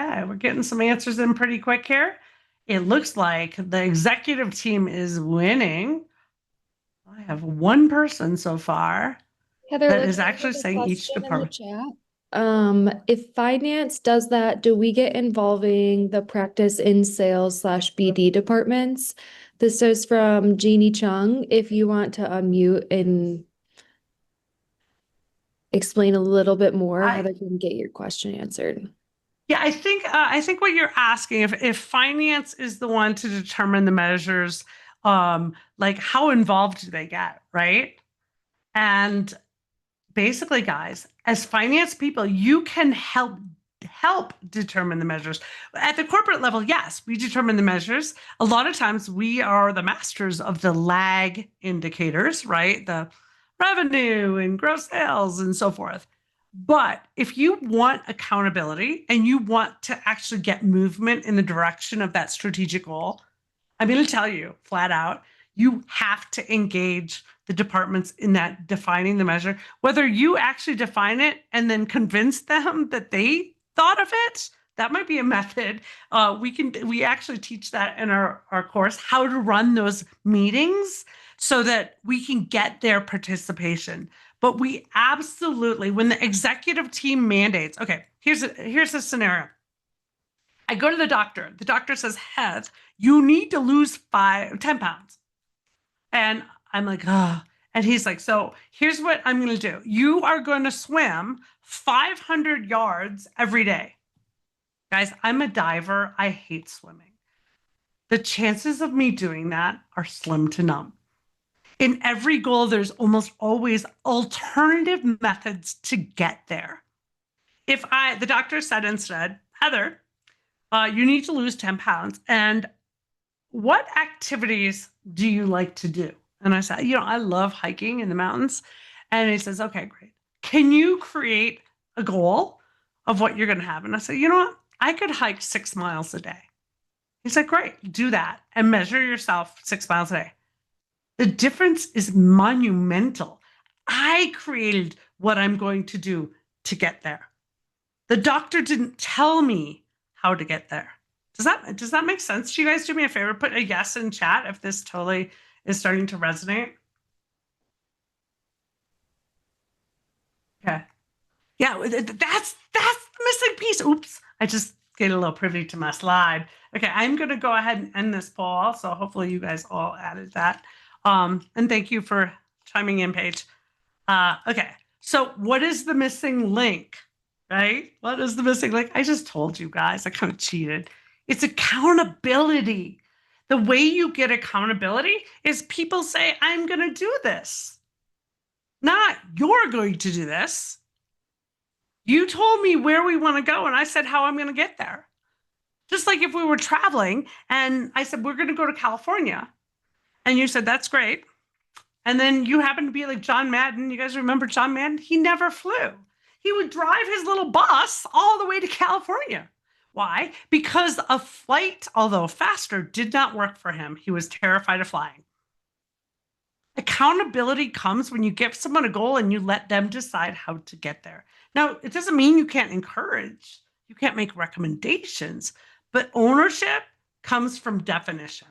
Okay, we're getting some answers in pretty quick here. It looks like the executive team is winning. I have one person so far Heather, that let's is actually put a saying each question in the department. chat. If finance does that, do we get involving the practice in sales/BD departments? This is from Jeannie Chung. If you want to unmute and explain a little bit more, Heather can get your question answered. Yeah, I think what you're asking, if finance is the one to determine the measures, like how involved do they get, right? And basically, guys, as finance people, you can help determine the measures. At the corporate level, yes, we determine the measures. A lot of times we are the masters of the lag indicators, right? The revenue and gross sales and so forth. But if you want accountability and you want to actually get movement in the direction of that strategic goal, I'm going to tell you flat out, you have to engage the departments in that defining the measure, whether you actually define it and then convince them that they thought of it. That might be a method. We actually teach that in our course, how to run those meetings so that we can get their participation. But we absolutely, when the executive team mandates, okay, here's a scenario. I go to the doctor. The doctor says, Heath, you need to lose 10 pounds. And I'm like, oh. And he's like, so here's what I'm going to do. You are going to swim 500 yards every day. Guys, I'm a diver. I hate swimming. The chances of me doing that are slim to none. In every goal, there's almost always alternative methods to get there. The doctor said instead, Heather, you need to lose 10 pounds. And what activities do you like to do? And I said, I love hiking in the mountains. And he says, okay, great. Can you create a goal of what you're going to have? And I said, you know what? I could hike 6 miles a day. He said, great, do that and measure yourself 6 miles a day. The difference is monumental. I created what I'm going to do to get there. The doctor didn't tell me how to get there. Does that make sense? Do you guys do me a favor? Put a yes in chat if this totally is starting to resonate. Okay. Yeah, that's the missing piece. Oops, I just get a little privy to my slide. Okay, I'm going to go ahead and end this poll. So hopefully you guys all added that. And thank you for chiming in, Paige. Okay, so what is the missing link? Right? What is the missing link? I just told you guys. I kind of cheated. It's accountability. The way you get accountability is people say, I'm going to do this. Not you're going to do this. You told me where we want to go, and I said how I'm going to get there. Just like if we were traveling and I said, we're going to go to California. And you said, that's great. And then you happen to be like John Madden. You guys remember John Madden? He never flew. He would drive his little bus all the way to California. Why? Because a flight, although faster, did not work for him. He was terrified of flying. Accountability comes when you give someone a goal and you let them decide how to get there. Now, it doesn't mean you can't encourage, you can't make recommendations, but ownership comes from definition.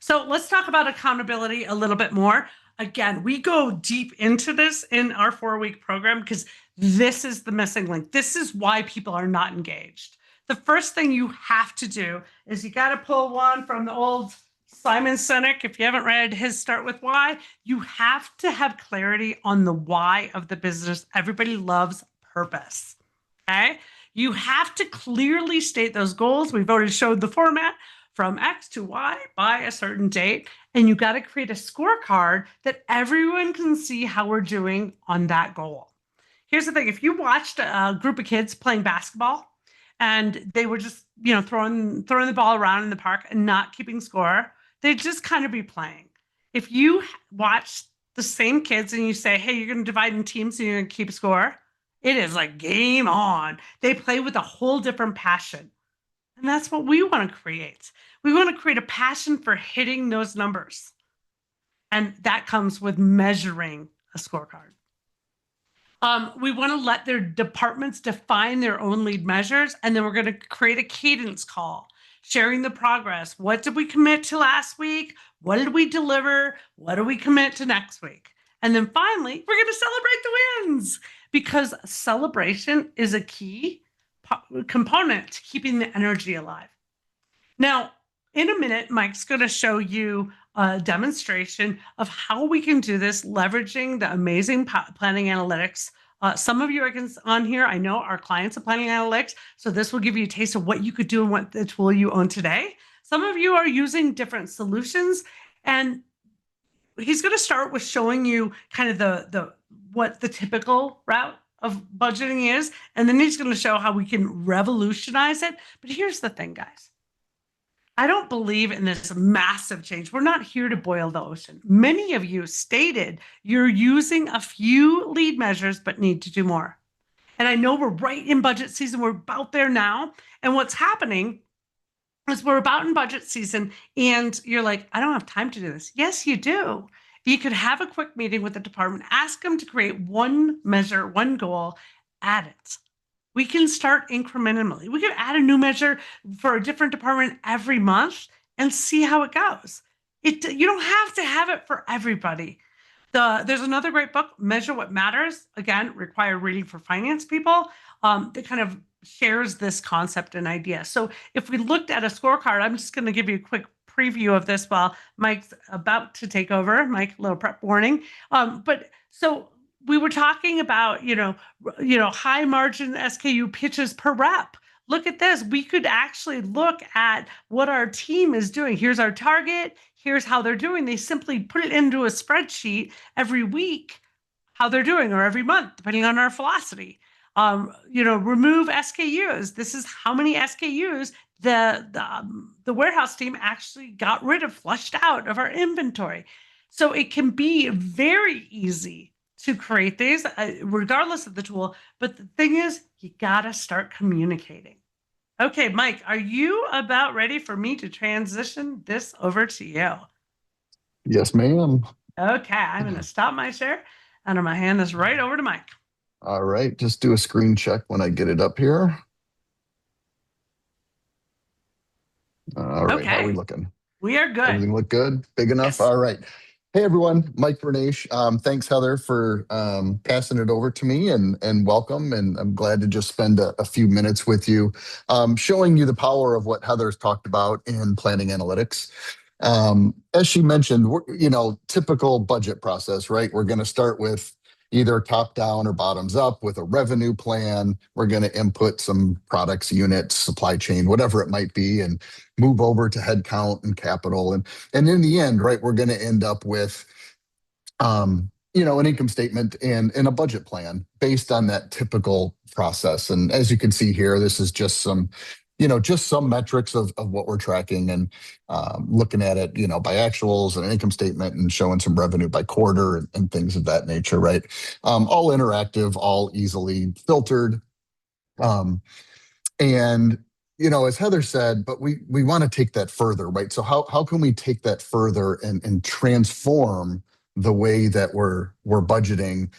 So let's talk about accountability a little bit more. Again, we go deep into this in our 4-week program because this is the missing link. This is why people are not engaged. The first thing you have to do is you got to pull one from the old Simon Sinek. If you haven't read his Start With Why, you have to have clarity on the why of the business. Everybody loves purpose. Okay. You have to clearly state those goals. We've already showed the format from X to Y by a certain date. And you got to create a scorecard that everyone can see how we're doing on that goal. Here's the thing. If you watched a group of kids playing basketball and they were just, throwing the ball around in the park and not keeping score, they'd just kind of be playing. If you watch the same kids and you say, hey, you're going to divide in teams and you're going to keep score, it is like game on. They play with a whole different passion. And that's what we want to create. We want to create a passion for hitting those numbers. And that comes with measuring a scorecard. We want to let their departments define their own lead measures, and then we're going to create a cadence call, sharing the progress. What did we commit to last week? What did we deliver? What do we commit to next week? And then finally, we're going to celebrate the wins, because celebration is a key component to keeping the energy alive. Now, in a minute, Mike's going to show you a demonstration of how we can do this leveraging the amazing planning analytics. Some of you are on here, I know, are clients of planning analytics, so this will give you a taste of what you could do and what the tool you own today. Some of you are using different solutions, and he's going to start with showing you kind of what the typical route of budgeting is, and then he's going to show how we can revolutionize it. But here's the thing, guys. I don't believe in this massive change. We're not here to boil the ocean. Many of you stated you're using a few lead measures, but need to do more. And I know we're right in budget season. We're about there now. And what's happening is we're about in budget season, and you're like, I don't have time to do this. Yes, you do. You could have a quick meeting with the department, ask them to create one measure, one goal, add it. We can start incrementally. We could add a new measure for a different department every month and see how it goes. You don't have to have it for everybody. There's another great book, Measure What Matters. Again, required reading for finance people. That kind of shares this concept and idea. So if we looked at a scorecard, I'm just going to give you a quick preview of this while Mike's about to take over. Mike, a little prep warning. But so we were talking about, high margin SKU pitches per rep. Look at this. We could actually look at what our team is doing. Here's our target. Here's how they're doing. They simply put it into a spreadsheet every week, how they're doing, or every month, depending on our velocity. Remove SKUs. This is how many SKUs the warehouse team actually got rid of, flushed out of our inventory. So it can be very easy to create these, regardless of the tool. But the thing is, you gotta start communicating. Okay, Mike, are you about ready for me to transition this over to you? Yes, ma'am. Okay, I'm gonna stop my share, and I'm gonna hand this right over to Mike. All right, just do a screen check when I get it up here. All right, How are we looking? We are good. Everything look good? Big enough? Yes. All right. Hey, everyone. Mike Bernache. Thanks, Heather, for passing it over to me, and welcome. And I'm glad to just spend a few minutes with you, showing you the power of what Heather's talked about in planning analytics. As she mentioned, typical budget process, right? We're going to start with either top down or bottoms up with a revenue plan. We're going to input some products, units, supply chain, whatever it might be, and move over to headcount and capital. And in the end, right, we're going to end up with, an income statement and a budget plan based on that typical process. And as you can see here, this is just some metrics of what we're tracking, and looking at it, by actuals and an income statement, and showing some revenue by quarter and things of that nature, right? All interactive, all easily filtered. As Heather said, but we want to take that further, right? So how can we take that further and transform the way that we're budgeting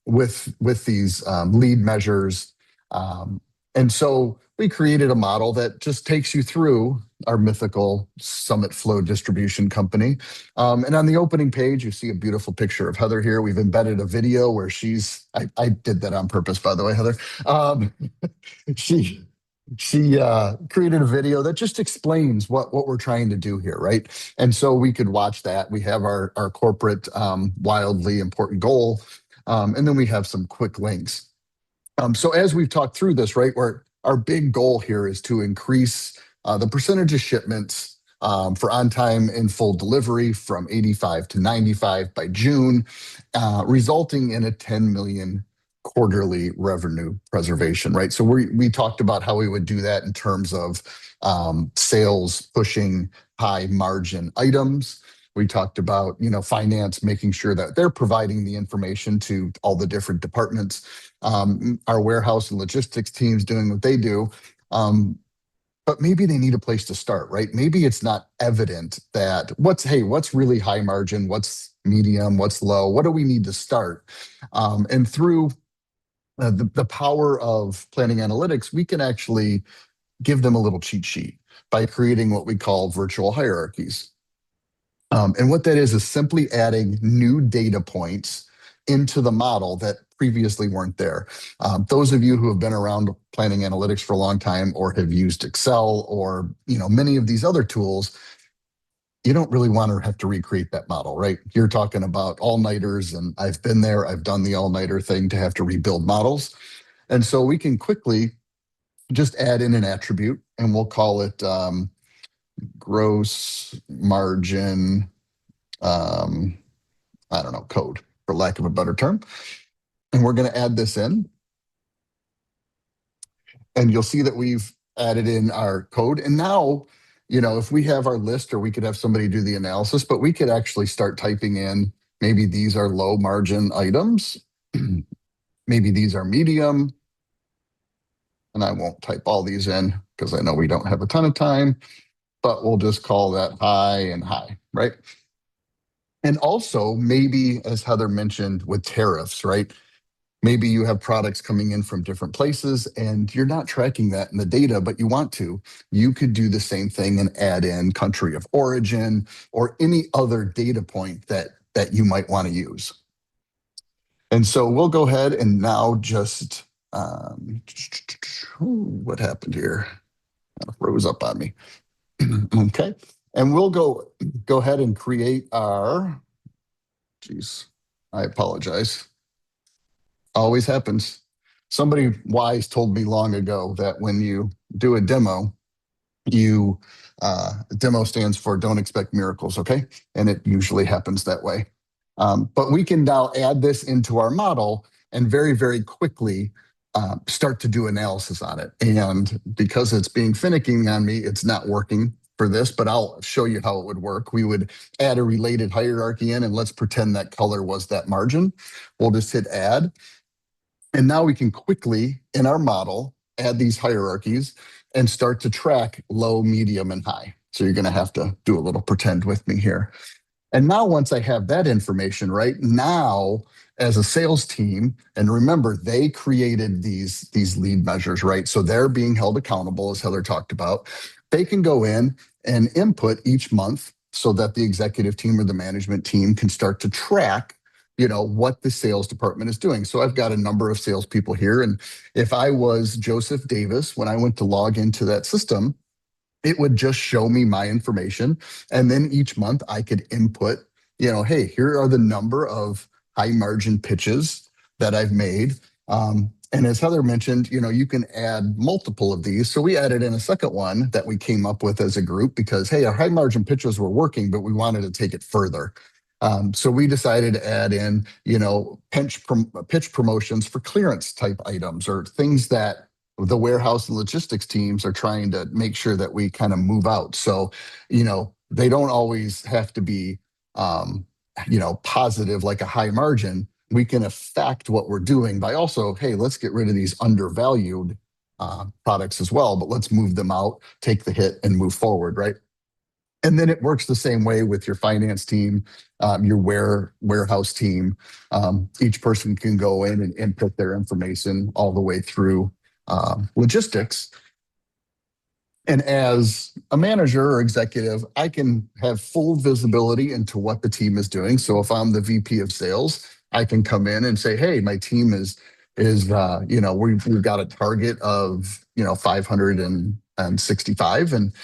with these lead measures? And so we created a model that just takes you through our mythical Summit Flow distribution company. And on the opening page, you see a beautiful picture of Heather here. We've embedded a video where I did that on purpose, by the way, Heather. She created a video that just explains what we're trying to do here, right? And so we could watch that. We have our corporate wildly important goal, and then we have some quick links. So as we've talked through this, right, our big goal here is to increase the percentage of shipments for on-time and full delivery from 85 to 95 by June, resulting in a 10 million quarterly revenue preservation, right? So we talked about how we would do that in terms of sales pushing high margin items. We talked about, finance, making sure that they're providing the information to all the different departments. Our warehouse and logistics teams doing what they do. But maybe they need a place to start, right? Maybe it's not evident that what's really high margin, what's medium, what's low, what do we need to start? And through the power of planning analytics, we can actually give them a little cheat sheet by creating what we call virtual hierarchies. And what that is simply adding new data points into the model that previously weren't there. Those of you who have been around planning analytics for a long time or have used Excel or many of these other tools, you don't really want to have to recreate that model, right? You're talking about all-nighters, and I've been there. I've done the all-nighter thing to have to rebuild models. And so we can quickly just add in an attribute, and we'll call it gross margin, code, for lack of a better term. And we're going to add this in. And you'll see that we've added in our code. And now, if we have our list, or we could have somebody do the analysis, but we could actually start typing in, maybe these are low margin items. Maybe these are medium. And I won't type all these in because I know we don't have a ton of time, but we'll just call that high and high, right? And also, maybe, as Heather mentioned, with tariffs, right? Maybe you have products coming in from different places and you're not tracking that in the data, but you want to. You could do the same thing and add in country of origin or any other data point that you might want to use. And so we'll go ahead and now just, what happened here? It froze up on me. Okay. And we'll go ahead and create our, I apologize. Always happens. Somebody wise told me long ago that when you do a demo, demo stands for don't expect miracles, okay? And it usually happens that way. But we can now add this into our model and very, very quickly start to do analysis on it. And because it's being finicky on me, it's not working for this, but I'll show you how it would work. We would add a related hierarchy in, and let's pretend that color was that margin. We'll just hit add. And now we can quickly, in our model, add these hierarchies and start to track low, medium, and high. So you're going to have to do a little pretend with me here. And now once I have that information, right, now as a sales team, and remember, they created these lead measures, right? So they're being held accountable, as Heather talked about. They can go in and input each month so that the executive team or the management team can start to track what the sales department is doing. So I've got a number of salespeople here. And if I was Joseph Davis, when I went to log into that system, it would just show me my information. And then each month I could input, hey, here are the number of high margin pitches that I've made. And as Heather mentioned, you can add multiple of these. So we added in a second one that we came up with as a group because, hey, our high margin pitches were working, but we wanted to take it further. So we decided to add in, pitch promotions for clearance type items or things that the warehouse and logistics teams are trying to make sure that we kind of move out. So, they don't always have to be, positive like a high margin. We can affect what we're doing by also, hey, let's get rid of these undervalued products as well, but let's move them out, take the hit and move forward, right? And then it works the same way with your finance team, your warehouse team. Each person can go in and input their information all the way through logistics. And as a manager or executive, I can have full visibility into what the team is doing. So if I'm the VP of sales, I can come in and say, hey, my team is we've got a target of 565 and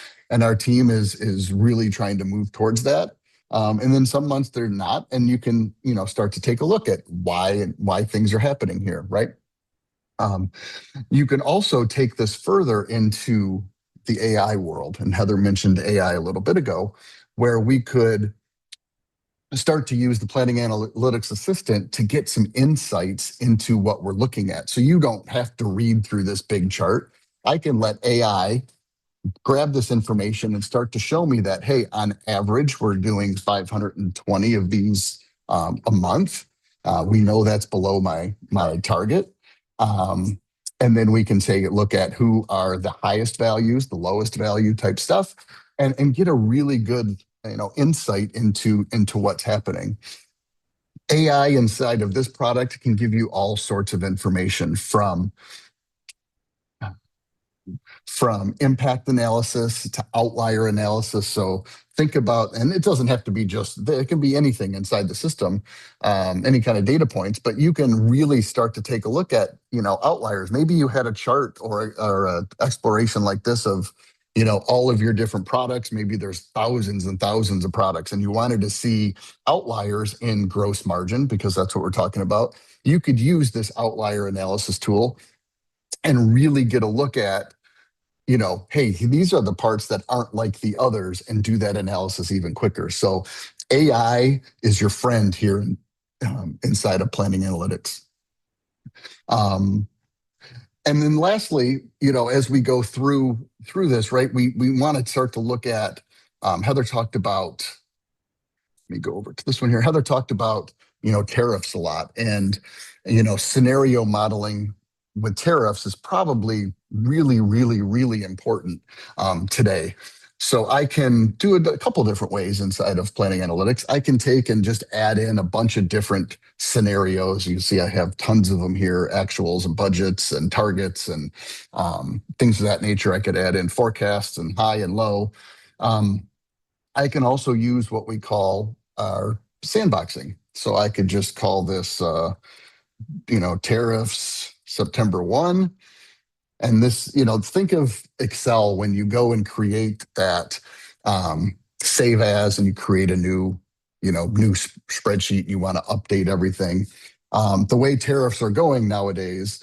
our team is really trying to move towards that. And then some months they're not, and you can start to take a look at why things are happening here, right? You can also take this further into the AI world, and Heather mentioned AI a little bit ago, where we could start to use the planning analytics assistant to get some insights into what we're looking at. So you don't have to read through this big chart. I can let AI grab this information and start to show me that, hey, on average, we're doing 520 of these a month. We know that's below my target. And then we can take a look at who are the highest values, the lowest value type stuff, and get a really good insight into what's happening. AI inside of this product can give you all sorts of information from impact analysis to outlier analysis. So think about, and it doesn't have to be just, it can be anything inside the system, any kind of data points, but you can really start to take a look at, outliers. Maybe you had a chart or an exploration like this of, all of your different products. Maybe there's thousands and thousands of products and you wanted to see outliers in gross margin because that's what we're talking about. You could use this outlier analysis tool and really get a look at, hey, these are the parts that aren't like the others, and do that analysis even quicker. So AI is your friend here inside of planning analytics. And then lastly, as we go through this, right, we want to start to look at, Heather talked about, let me go over to this one here. Heather talked about, tariffs a lot, and, scenario modeling with tariffs is probably really, really, really important today. So I can do it a couple different ways inside of planning analytics. I can take and just add in a bunch of different scenarios. You see I have tons of them here, actuals and budgets and targets and things of that nature. I could add in forecasts and high and low. I can also use what we call our sandboxing. So I could just call this, tariffs September 1. And this, think of Excel when you go and create that save as, and you create a new spreadsheet, you want to update everything. The way tariffs are going nowadays,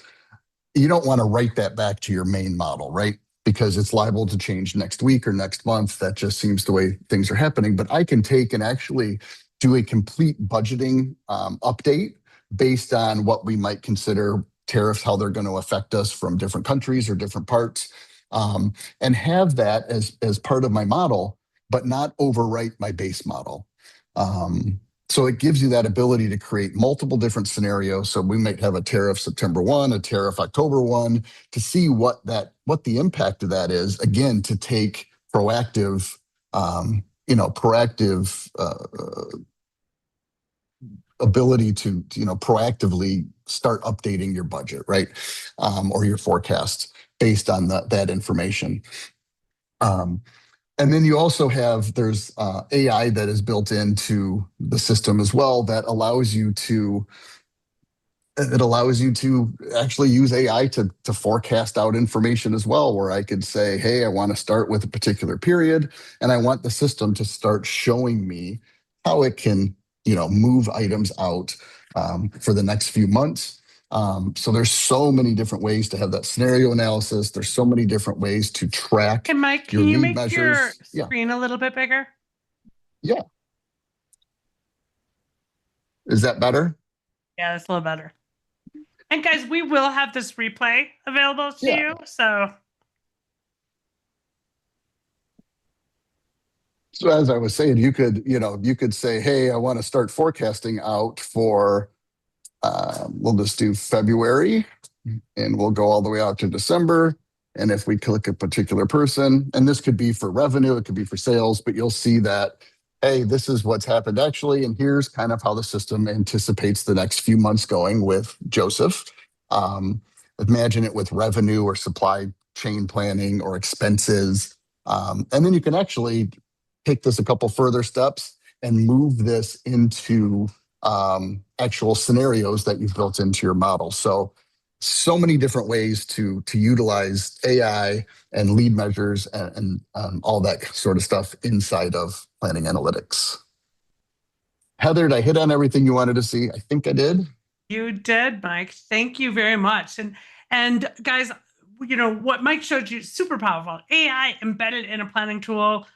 you don't want to write that back to your main model, right? Because it's liable to change next week or next month. That just seems the way things are happening. But I can take and actually do a complete budgeting update based on what we might consider tariffs, how they're going to affect us from different countries or different parts, and have that as part of my model, but not overwrite my base model. So it gives you that ability to create multiple different scenarios. So we might have a tariff September 1, a tariff October 1, to see what the impact of that is. Again, to take proactive ability to proactively start updating your budget, right? Or your forecasts based on that information. And then you also have, there's AI that is built into the system as well that allows you to actually use AI to forecast out information as well, where I could say, hey, I want to start with a particular period, and I want the system to start showing me how it can move items out for the next few months. So there's so many different ways to have that scenario analysis. There's so many different ways to track Hey, Mike, your can you lead make your measures. screen a little bit bigger? Yeah. Is that better? Yeah, that's a little better. And guys, we will have this replay available to you. So as I was saying, you could say, hey, I want to start forecasting out for, we'll just do February, and we'll go all the way out to December. And if we click a particular person, and this could be for revenue, it could be for sales, but you'll see that, hey, this is what's happened actually. And here's kind of how the system anticipates the next few months going with Joseph. Imagine it with revenue or supply chain planning or expenses. And then you can actually take this a couple further steps and move this into actual scenarios that you've built into your model. So many different ways to utilize AI and lead measures and all that sort of stuff inside of planning analytics. Heather, did I hit on everything you wanted to see? I think I did. you did, Mike. Thank you very much. And guys, what Mike showed you is super powerful. AI embedded in a planning tool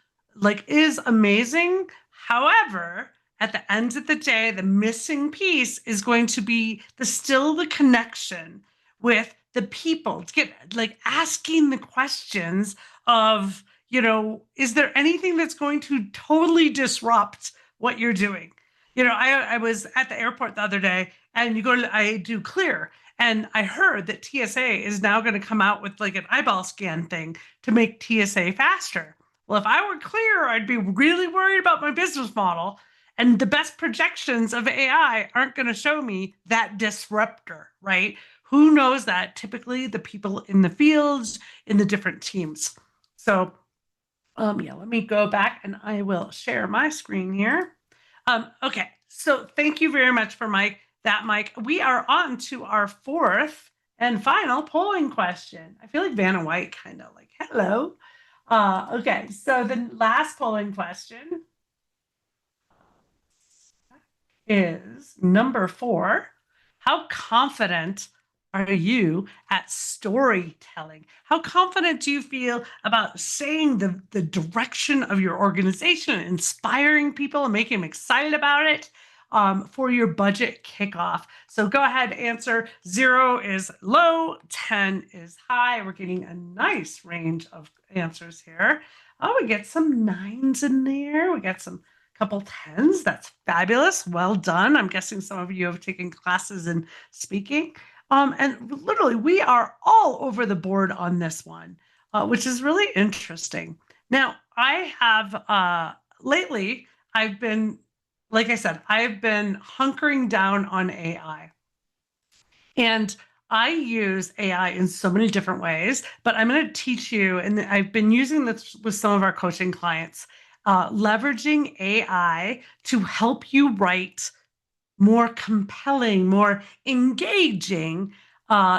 is amazing. However, at the end of the day, the missing piece is going to be the connection with the people, to get like asking the questions of, is there anything that's going to totally disrupt what you're doing? I was at the airport the other day, and I do clear, and I heard that TSA is now going to come out with like an eyeball scan thing to make TSA faster. Well, if I were clear, I'd be really worried about my business model. And the best projections of AI aren't going to show me that disruptor, right? Who knows that? Typically, the people in the fields, in the different teams. So, let me go back and I will share my screen here. Okay, so thank you very much for Mike. We are on to our fourth and final polling question. I feel like Vanna White, kind of like, hello. Okay, so the last polling question is number 4. How confident are you at storytelling? How confident do you feel about saying the direction of your organization, inspiring people and making them excited about it for your budget kickoff? So go ahead, answer. 0 is low, 10 is high. We're getting a nice range of answers here. Oh, we get some 9s in there. We got some couple 10s. That's fabulous. Well done. I'm guessing some of you have taken classes in speaking. And literally, we are all over the board on this one, which is really interesting. Now, I have lately, I've been, like I said, I've been hunkering down on AI. And I use AI in so many different ways, but I'm going to teach you, and I've been using this with some of our coaching clients, leveraging AI to help you write more compelling, more engaging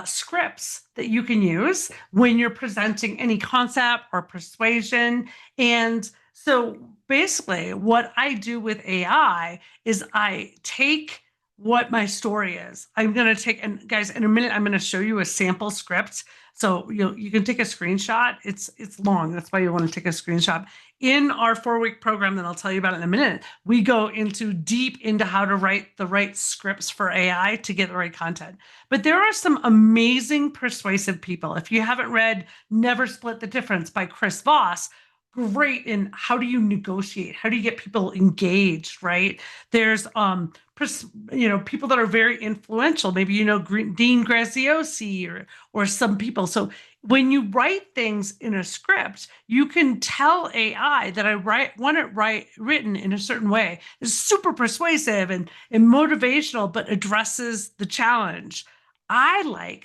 scripts that you can use when you're presenting any concept or persuasion. And so basically what I do with AI is I take what my story is. I'm going to take, and guys, in a minute, I'm going to show you a sample script. So you can take a screenshot. It's long. That's why you want to take a screenshot. In our 4-week program that I'll tell you about in a minute, we go deep into how to write the right scripts for AI to get the right content. But there are some amazing persuasive people. If you haven't read Never Split the Difference by Chris Voss, great in how do you negotiate? How do you get people engaged, right? There's people that are very influential. Maybe Dean Graziosi or some people. So when you write things in a script, you can tell AI that I want it written in a certain way. It's super persuasive and motivational, but addresses the challenge.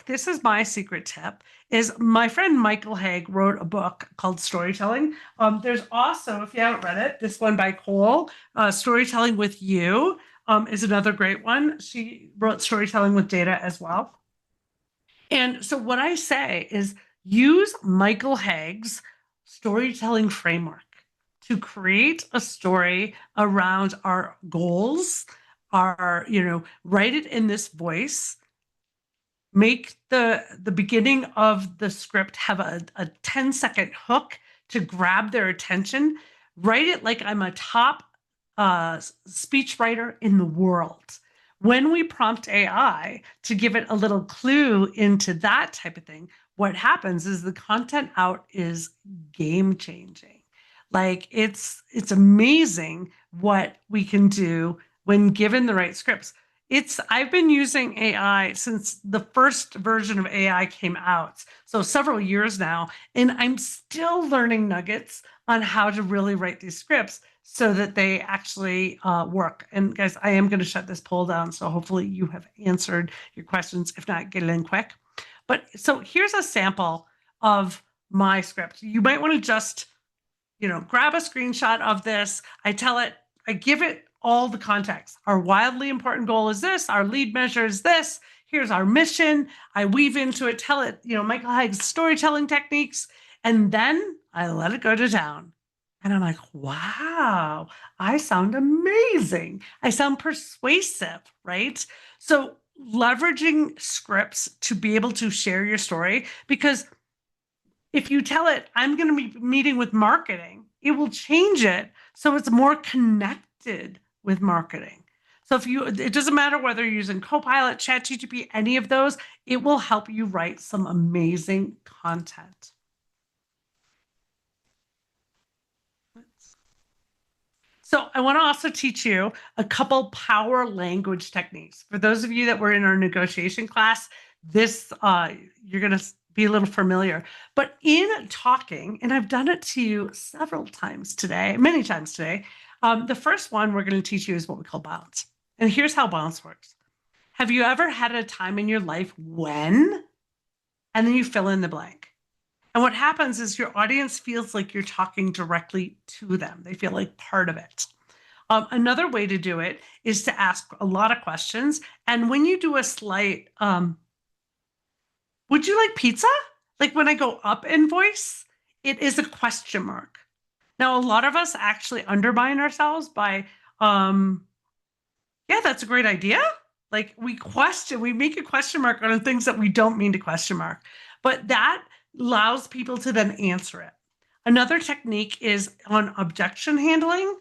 This is my secret tip, is my friend Michael Haig wrote a book called Storytelling. There's also, if you haven't read it, this one by Cole, Storytelling with You, is another great one. She wrote Storytelling with Data as well. And so what I say is use Michael Haig's storytelling framework to create a story around our goals, write it in this voice. Make the beginning of the script have a 10-second hook to grab their attention. Write it like I'm a top speech writer in the world. When we prompt AI to give it a little clue into that type of thing, what happens is the content out is game changing. Like it's amazing what we can do when given the right scripts. I've been using AI since the first version of AI came out, so several years now, and I'm still learning nuggets on how to really write these scripts so that they actually work. And guys, I am going to shut this poll down, so hopefully you have answered your questions. If not, get it in quick. But so here's a sample of my script. You might want to just, grab a screenshot of this. I give it all the context. Our wildly important goal is this. Our lead measure is this. Here's our mission. I weave into it, tell it, Michael Haig's storytelling techniques, and then I let it go to town. And I'm like, wow, I sound amazing. I sound persuasive, right? So leveraging scripts to be able to share your story, because if you tell it, I'm going to be meeting with marketing, it will change it so it's more connected with marketing. So it doesn't matter whether you're using Copilot, ChatGPT, any of those, it will help you write some amazing content. So I want to also teach you a couple power language techniques. For those of you that were in our negotiation class, this you're going to be a little familiar. But in talking, and I've done it to you several times today, many times today, the first one we're going to teach you is what we call balance. And here's how balance works. Have you ever had a time in your life when, and then you fill in the blank? And what happens is your audience feels like you're talking directly to them. They feel like part of it. Another way to do it is to ask a lot of questions. And when you do a slight, would you like pizza? Like when I go up in voice, it is a question mark. Now, a lot of us actually undermine ourselves by, yeah, that's a great idea. Like we make a question mark on things that we don't mean to question mark, but that allows people to then answer it. Another technique is on objection handling.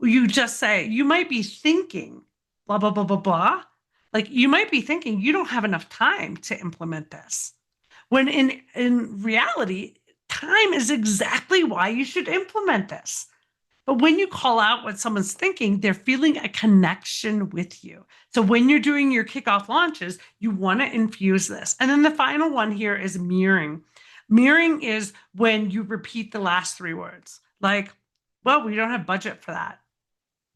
You just say, you might be thinking, blah, blah, blah, blah, blah. Like you might be thinking you don't have enough time to implement this. When in reality, time is exactly why you should implement this. But when you call out what someone's thinking, they're feeling a connection with you. So when you're doing your kickoff launches, you want to infuse this. And then the final one here is mirroring. Mirroring is when you repeat the last three words. Like, well, we don't have budget for that.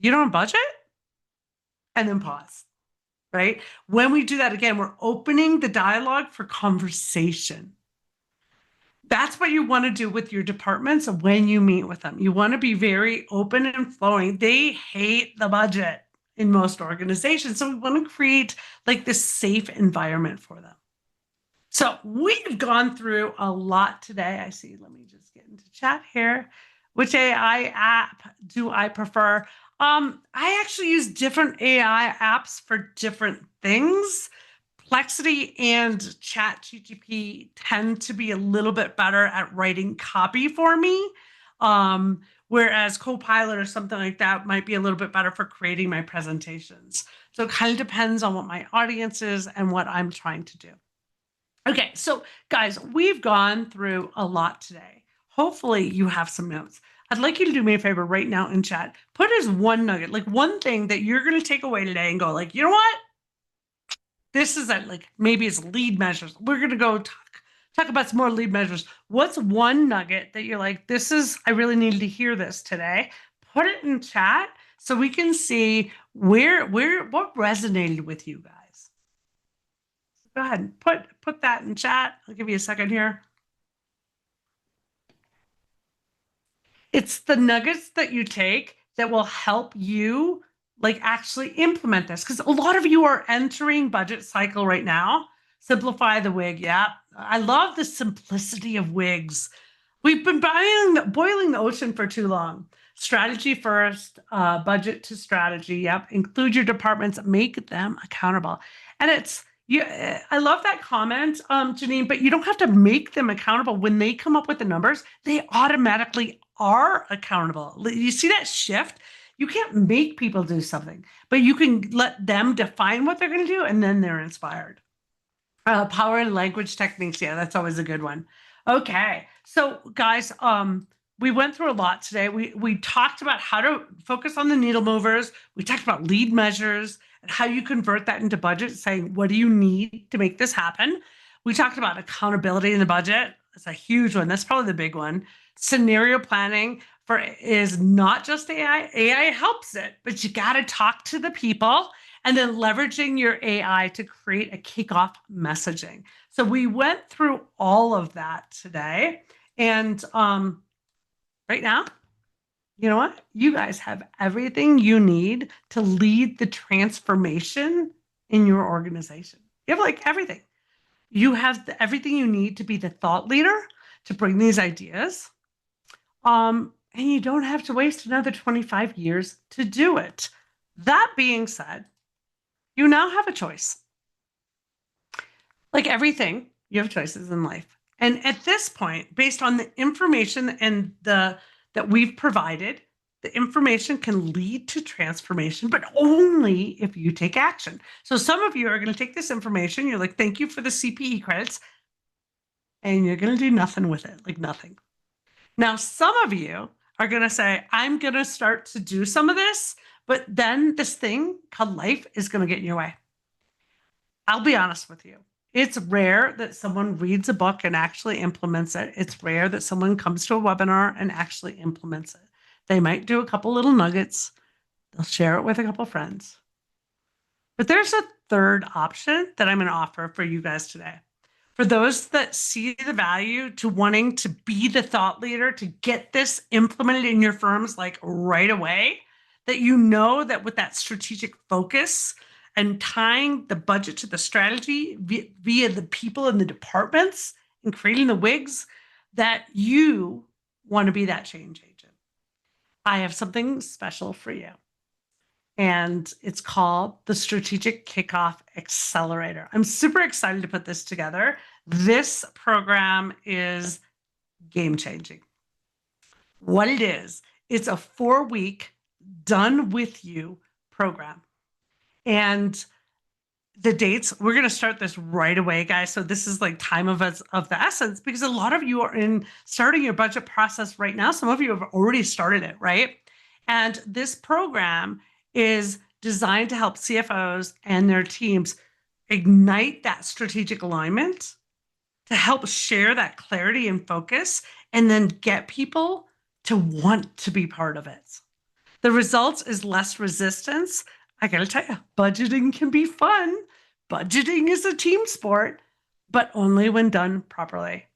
You don't have budget? And then pause, right? When we do that again, we're opening the dialogue for conversation. That's what you want to do with your departments when you meet with them. You want to be very open and flowing. They hate the budget in most organizations. So we want to create like this safe environment for them. So we've gone through a lot today. I see, let me just get into chat here. Which AI app do I prefer? I actually use different AI apps for different things. Perplexity and ChatGPT tend to be a little bit better at writing copy for me, whereas Copilot or something like that might be a little bit better for creating my presentations. So it kind of depends on what my audience is and what I'm trying to do. Okay, so guys, we've gone through a lot today. Hopefully you have some notes. I'd like you to do me a favor right now in chat. Put as one nugget, like one thing that you're going to take away today and go like, you know what? This is like, maybe it's lead measures. We're going to go talk about some more lead measures. What's one nugget that you're like, I really needed to hear this today. Put it in chat so we can see what resonated with you guys. Go ahead and put that in chat. I'll give you a second here. It's the nuggets that you take that will help you like actually implement this. Because a lot of you are entering budget cycle right now. Simplify the wig. Yeah. I love the simplicity of wigs. We've been boiling the ocean for too long. Strategy first, budget to strategy. Yep. Include your departments, make them accountable. And I love that comment, Janine, but you don't have to make them accountable. When they come up with the numbers, they automatically are accountable. You see that shift? You can't make people do something, but you can let them define what they're going to do, and then they're inspired. Power and language techniques. Yeah, that's always a good one. Okay, so guys, we went through a lot today. We talked about how to focus on the needle movers. We talked about lead measures and how you convert that into budget, saying, what do you need to make this happen? We talked about accountability in the budget. That's a huge one. That's probably the big one. Scenario planning is not just AI. AI helps it, but you got to talk to the people, and then leveraging your AI to create a kickoff messaging. So we went through all of that today. And right now, you know what? You guys have everything you need to lead the transformation in your organization. You have like everything. You have everything you need to be the thought leader to bring these ideas. And you don't have to waste another 25 years to do it. That being said, you now have a choice. Like everything, you have choices in life. And at this point, based on the information and that we've provided, The information can lead to transformation, but only if you take action. So some of you are going to take this information. You're like, thank you for the CPE credits. And you're going to do nothing with it, like nothing. Now, some of you are going to say, I'm going to start to do some of this, but then this thing called life is going to get in your way. I'll be honest with you. It's rare that someone reads a book and actually implements it. It's rare that someone comes to a webinar and actually implements it. They might do a couple little nuggets. They'll share it with a couple friends. But there's a third option that I'm going to offer for you guys today. For those that see the value to wanting to be the thought leader, to get this implemented in your firms like right away, that you know that with that strategic focus and tying the budget to the strategy via the people in the departments and creating the wigs, that you want to be that change agent. I have something special for you. And it's called the Strategic Kickoff Accelerator. I'm super excited to put this together. This program is game-changing. What it is, it's a 4-week done with you program. And the dates, we're going to start this right away, guys. So this is like time of the essence, because a lot of you are in starting your budget process right now. Some of you have already started it, right? And this program is designed to help CFOs and their teams ignite that strategic alignment, to help share that clarity and focus, and then get people to want to be part of it. The results is less resistance. I gotta tell you, budgeting can be fun. Budgeting is a team sport, but only when done properly.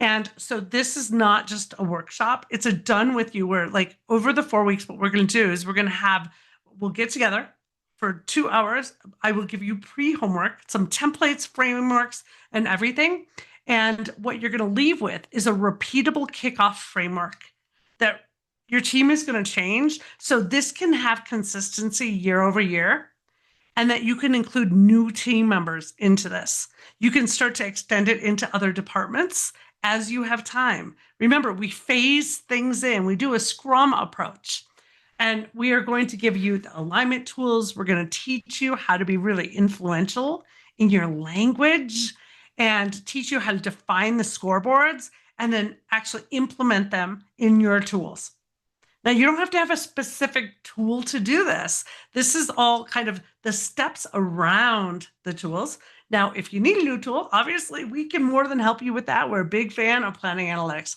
And so this is not just a workshop. It's a done with you where, like, over the 4 weeks, what we're going to do is we'll get together for 2 hours. I will give you pre-homework, some templates, frameworks, and everything. And what you're going to leave with is a repeatable kickoff framework that your team is going to change. So this can have consistency year over year, and that you can include new team members into this. You can start to extend it into other departments as you have time. Remember, we phase things in. We do a Scrum approach. And we are going to give you the alignment tools. We're going to teach you how to be really influential in your language and teach you how to define the scoreboards and then actually implement them in your tools. Now, you don't have to have a specific tool to do this. This is all kind of the steps around the tools. Now, if you need a new tool, obviously we can more than help you with that. We're a big fan of Planning Analytics.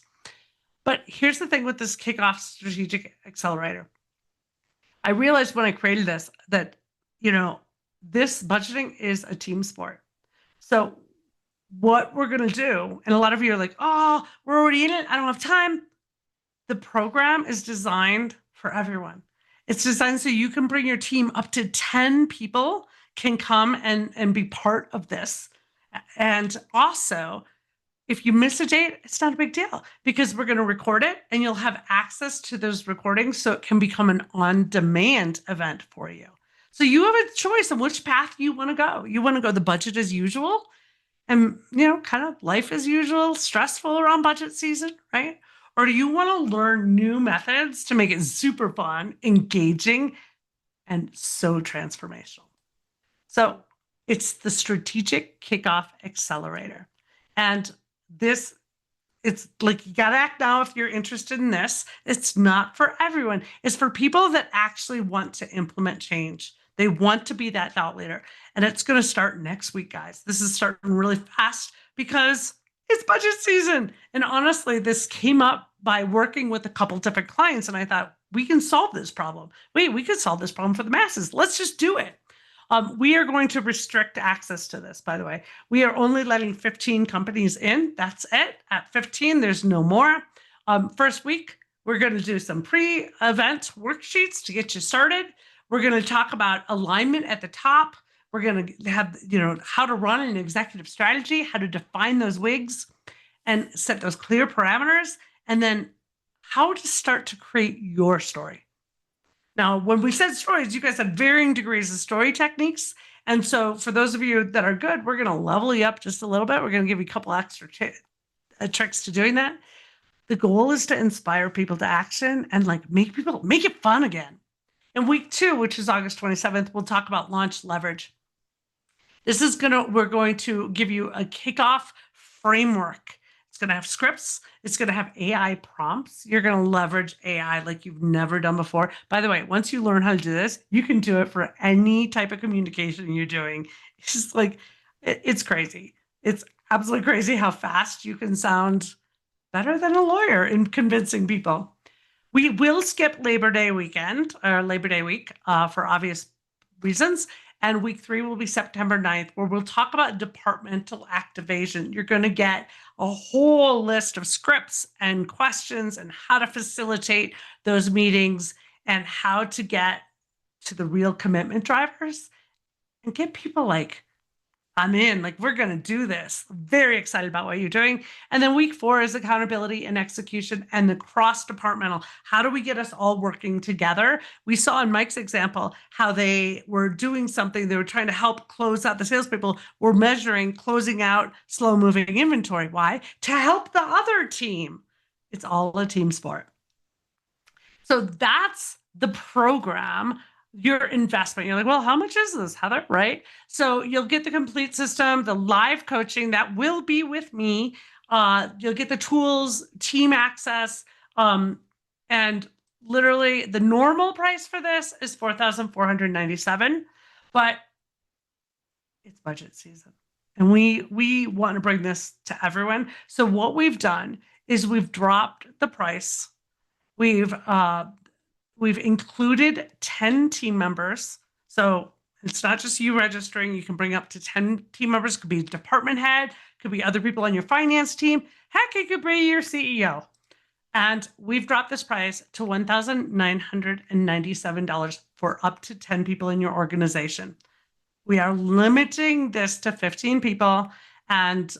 But here's the thing with this Kickoff Strategic Accelerator. I realized when I created this that, this budgeting is a team sport. So what we're going to do, and a lot of you are like, oh, we're already in it. I don't have time. The program is designed for everyone. It's designed so you can bring your team up to 10 people can come and be part of this. And also, if you miss a date, it's not a big deal because we're going to record it and you'll have access to those recordings so it can become an on-demand event for you. So you have a choice on which path you want to go. You want to go the budget as usual and, kind of life as usual, stressful around budget season, right? Or do you want to learn new methods to make it super fun, engaging, and so transformational? So it's the Strategic Kickoff Accelerator. And it's like, you got to act now if you're interested in this. It's not for everyone. It's for people that actually want to implement change. They want to be that thought leader. And it's going to start next week, guys. This is starting really fast because it's budget season. And honestly, this came up by working with a couple different clients. And I thought, we can solve this problem. We could solve this problem for the masses. Let's just do it. We are going to restrict access to this, by the way. We are only letting 15 companies in. That's it. At 15, there's no more. First week, we're going to do some pre-event worksheets to get you started. We're going to talk about alignment at the top. We're going to have, how to run an executive strategy, how to define those wigs and set those clear parameters, and then how to start to create your story. Now, when we said stories, you guys had varying degrees of story techniques. And so for those of you that are good, we're going to level you up just a little bit. We're going to give you a couple extra tricks to doing that. The goal is to inspire people to action and like make it fun again. In week 2, which is August 27th, we'll talk about launch leverage. We're going to give you a kickoff framework. It's going to have scripts. It's going to have AI prompts. You're going to leverage AI like you've never done before. By the way, once you learn how to do this, you can do it for any type of communication you're doing. It's just like, it's crazy. It's absolutely crazy how fast you can sound better than a lawyer in convincing people. We will skip Labor Day weekend or Labor Day week for obvious reasons. And week 3 will be September 9th, where we'll talk about departmental activation. You're going to get a whole list of scripts and questions and how to facilitate those meetings and how to get to the real commitment drivers and get people like, I'm in, like, we're going to do this. Very excited about what you're doing. And then week 4 is accountability and execution and the cross-departmental. How do we get us all working together? We saw in Mike's example how they were doing something. They were trying to help close out the salespeople. Were measuring, closing out slow-moving inventory. Why? To help the other team. It's all a team sport. So that's the program. Your investment. You're like, well, how much is this, Heather? Right? So you'll get the complete system, the live coaching that will be with me. You'll get the tools, team access, and literally the normal price for this is $4,497, but it's budget season, and we want to bring this to everyone. So what we've done is we've dropped the price. We've included 10 team members. So it's not just you registering. You can bring up to 10 team members. Could be department head, could be other people on your finance team. Heck, it could be your CEO. And we've dropped this price to $1,997 for up to 10 people in your organization. We are limiting this to 15 people. And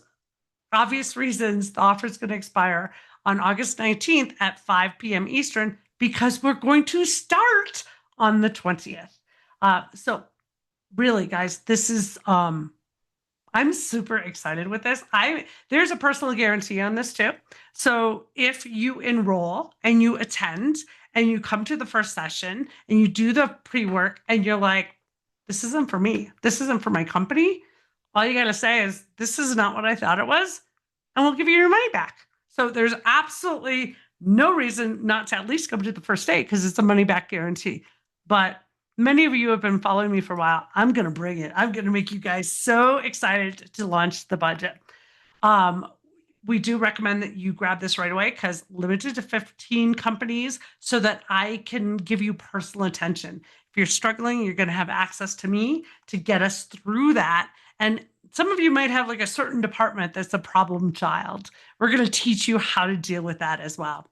obvious reasons, the offer is going to expire on August 19th at 5 p.m. Eastern, because we're going to start on the 20th. So really, guys, this is, I'm super excited with this. There's a personal guarantee on this too. So if you enroll and you attend and you come to the first session and you do the pre-work and you're like, this isn't for me, this isn't for my company, all you got to say is, this is not what I thought it was, and we'll give you your money back. So there's absolutely no reason not to at least come to the first day, because it's a money back guarantee. But many of you have been following me for a while. I'm going to bring it. I'm going to make you guys so excited to launch the budget. We do recommend that you grab this right away, because limited to 15 companies, so that I can give you personal attention. If you're struggling, you're going to have access to me to get us through that. And some of you might have like a certain department that's a problem child. We're going to teach you how to deal with that as well.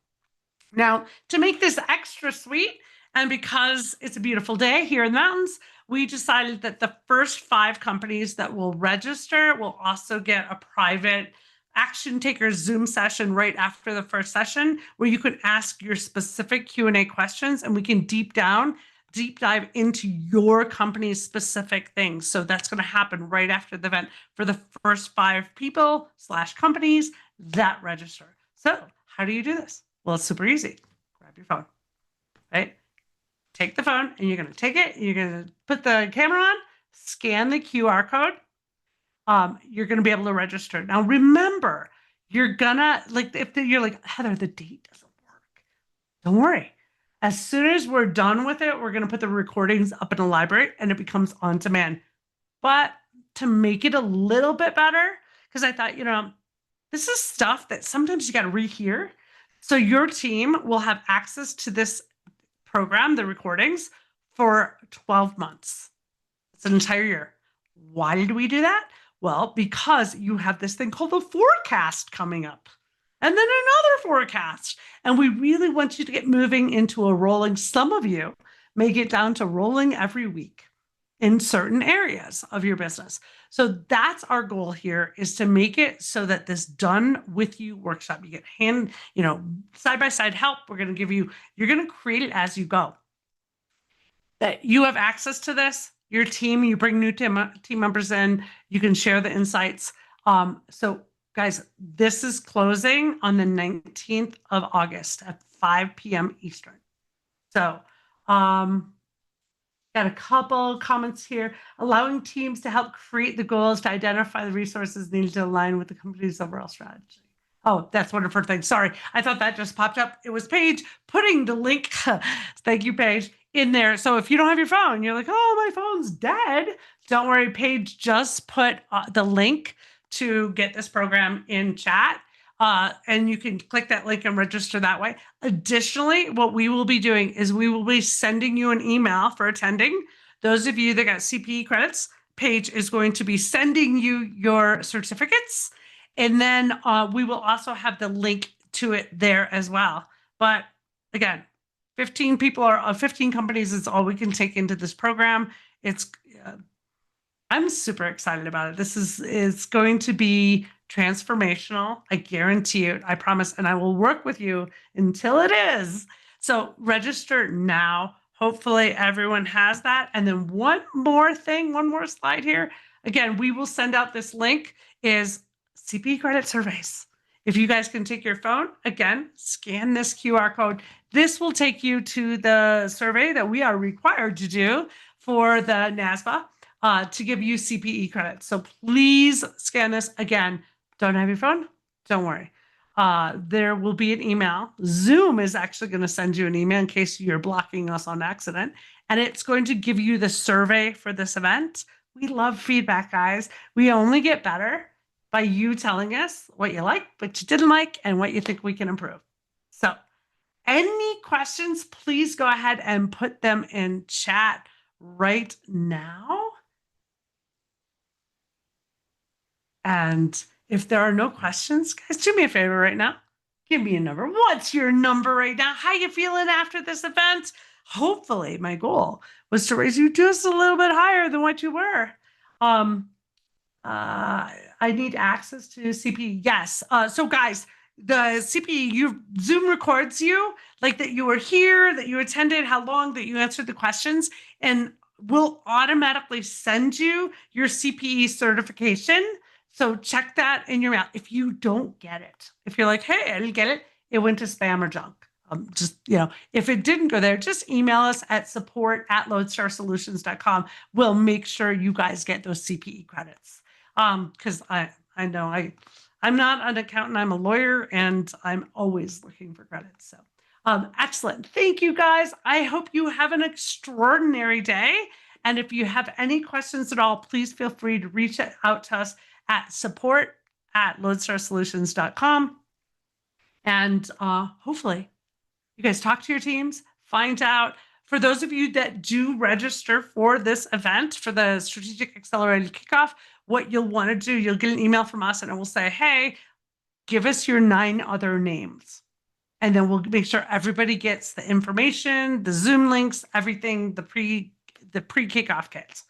Now, to make this extra sweet, and because it's a beautiful day here in the mountains, we decided that the first 5 companies that will register will also get a private action taker Zoom session right after the first session, where you can ask your specific Q&A questions, and we can deep dive into your company's specific things. So that's going to happen right after the event for the first 5 people / companies that register. So how do you do this? Well, it's super easy. Grab your phone, right? Take the phone, and you're going to take it. You're going to put the camera on, scan the QR code. You're going to be able to register. Now, remember, you're gonna, like, if you're like, Heather, the date doesn't work, don't worry. As soon as we're done with it, we're going to put the recordings up in a library, and it becomes on demand. But to make it a little bit better, because I thought, this is stuff that sometimes you got to rehear. So your team will have access to this program, the recordings, for 12 months. It's an entire year. Why did we do that? Well, because you have this thing called the forecast coming up, and then another forecast. And we really want you to get moving into a rolling. Some of you may get down to rolling every week in certain areas of your business. So that's our goal here, is to make it so that this done with you workshop, you get side-by-side help. We're going to give you, you're going to create it as you go. That you have access to this, your team, you bring new team members in, you can share the insights. So Guys, this is closing on the 19th of August at 5 p.m. Eastern. So, got a couple comments here. Allowing teams to help create the goals to identify the resources needed to align with the company's overall strategy. Oh, that's wonderful thing. Sorry, I thought that just popped up. It was Paige putting the link, thank you, Paige, in there. So if you don't have your phone, you're like, oh, my phone's dead. Don't worry, Paige just put the link to get this program in chat. And you can click that link and register that way. Additionally, what we will be doing is we will be sending you an email for attending. Those of you that got CPE credits, Paige is going to be sending you your certificates. And then we will also have the link to it there as well. But again, 15 companies is all we can take into this program. It's I'm super excited about it. This is going to be transformational. I guarantee it. I promise. And I will work with you until it is. So register now. Hopefully everyone has that. And then one more slide here. Again, we will send out this link is CPE credit surveys. If you guys can take your phone, again, scan this QR code. This will take you to the survey that we are required to do for the NASBA. To give you CPE credits. So please scan this. Again, don't have your phone? Don't worry. There will be an email. Zoom is actually going to send you an email in case you're blocking us on accident. And it's going to give you the survey for this event. We love feedback, guys. We only get better by you telling us what you like, what you didn't like, and what you think we can improve. So any questions, please go ahead and put them in chat right now. And if there are no questions, guys, do me a favor right now. Give me a number. What's your number right now? How you feeling after this event? Hopefully, my goal was to raise you just a little bit higher than what you were. I need access to CPE. Yes. So guys, the CPE, Zoom records you, like that you were here, that you attended, how long, that you answered the questions, and will automatically send you your CPE certification. So check that in your mail. If you don't get it, if you're like, hey, I didn't get it, it went to spam or junk. If it didn't go there, just email us at support@lodestarsolutions.com. We'll make sure you guys get those CPE credits. Because I know I'm not an accountant, I'm a lawyer, and I'm always looking for credits. So excellent. Thank you, guys. I hope you have an extraordinary day. And if you have any questions at all, please feel free to reach out to us at support@lodestarsolutions.com. And hopefully you guys talk to your teams, find out. For those of you that do register for this event, for the Strategic Accelerated Kickoff, what you'll want to do, you'll get an email from us and it will say, hey, give us your 9 other names. And then we'll make sure everybody gets the information, the Zoom links, everything, the pre-kickoff kits.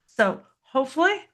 So hopefully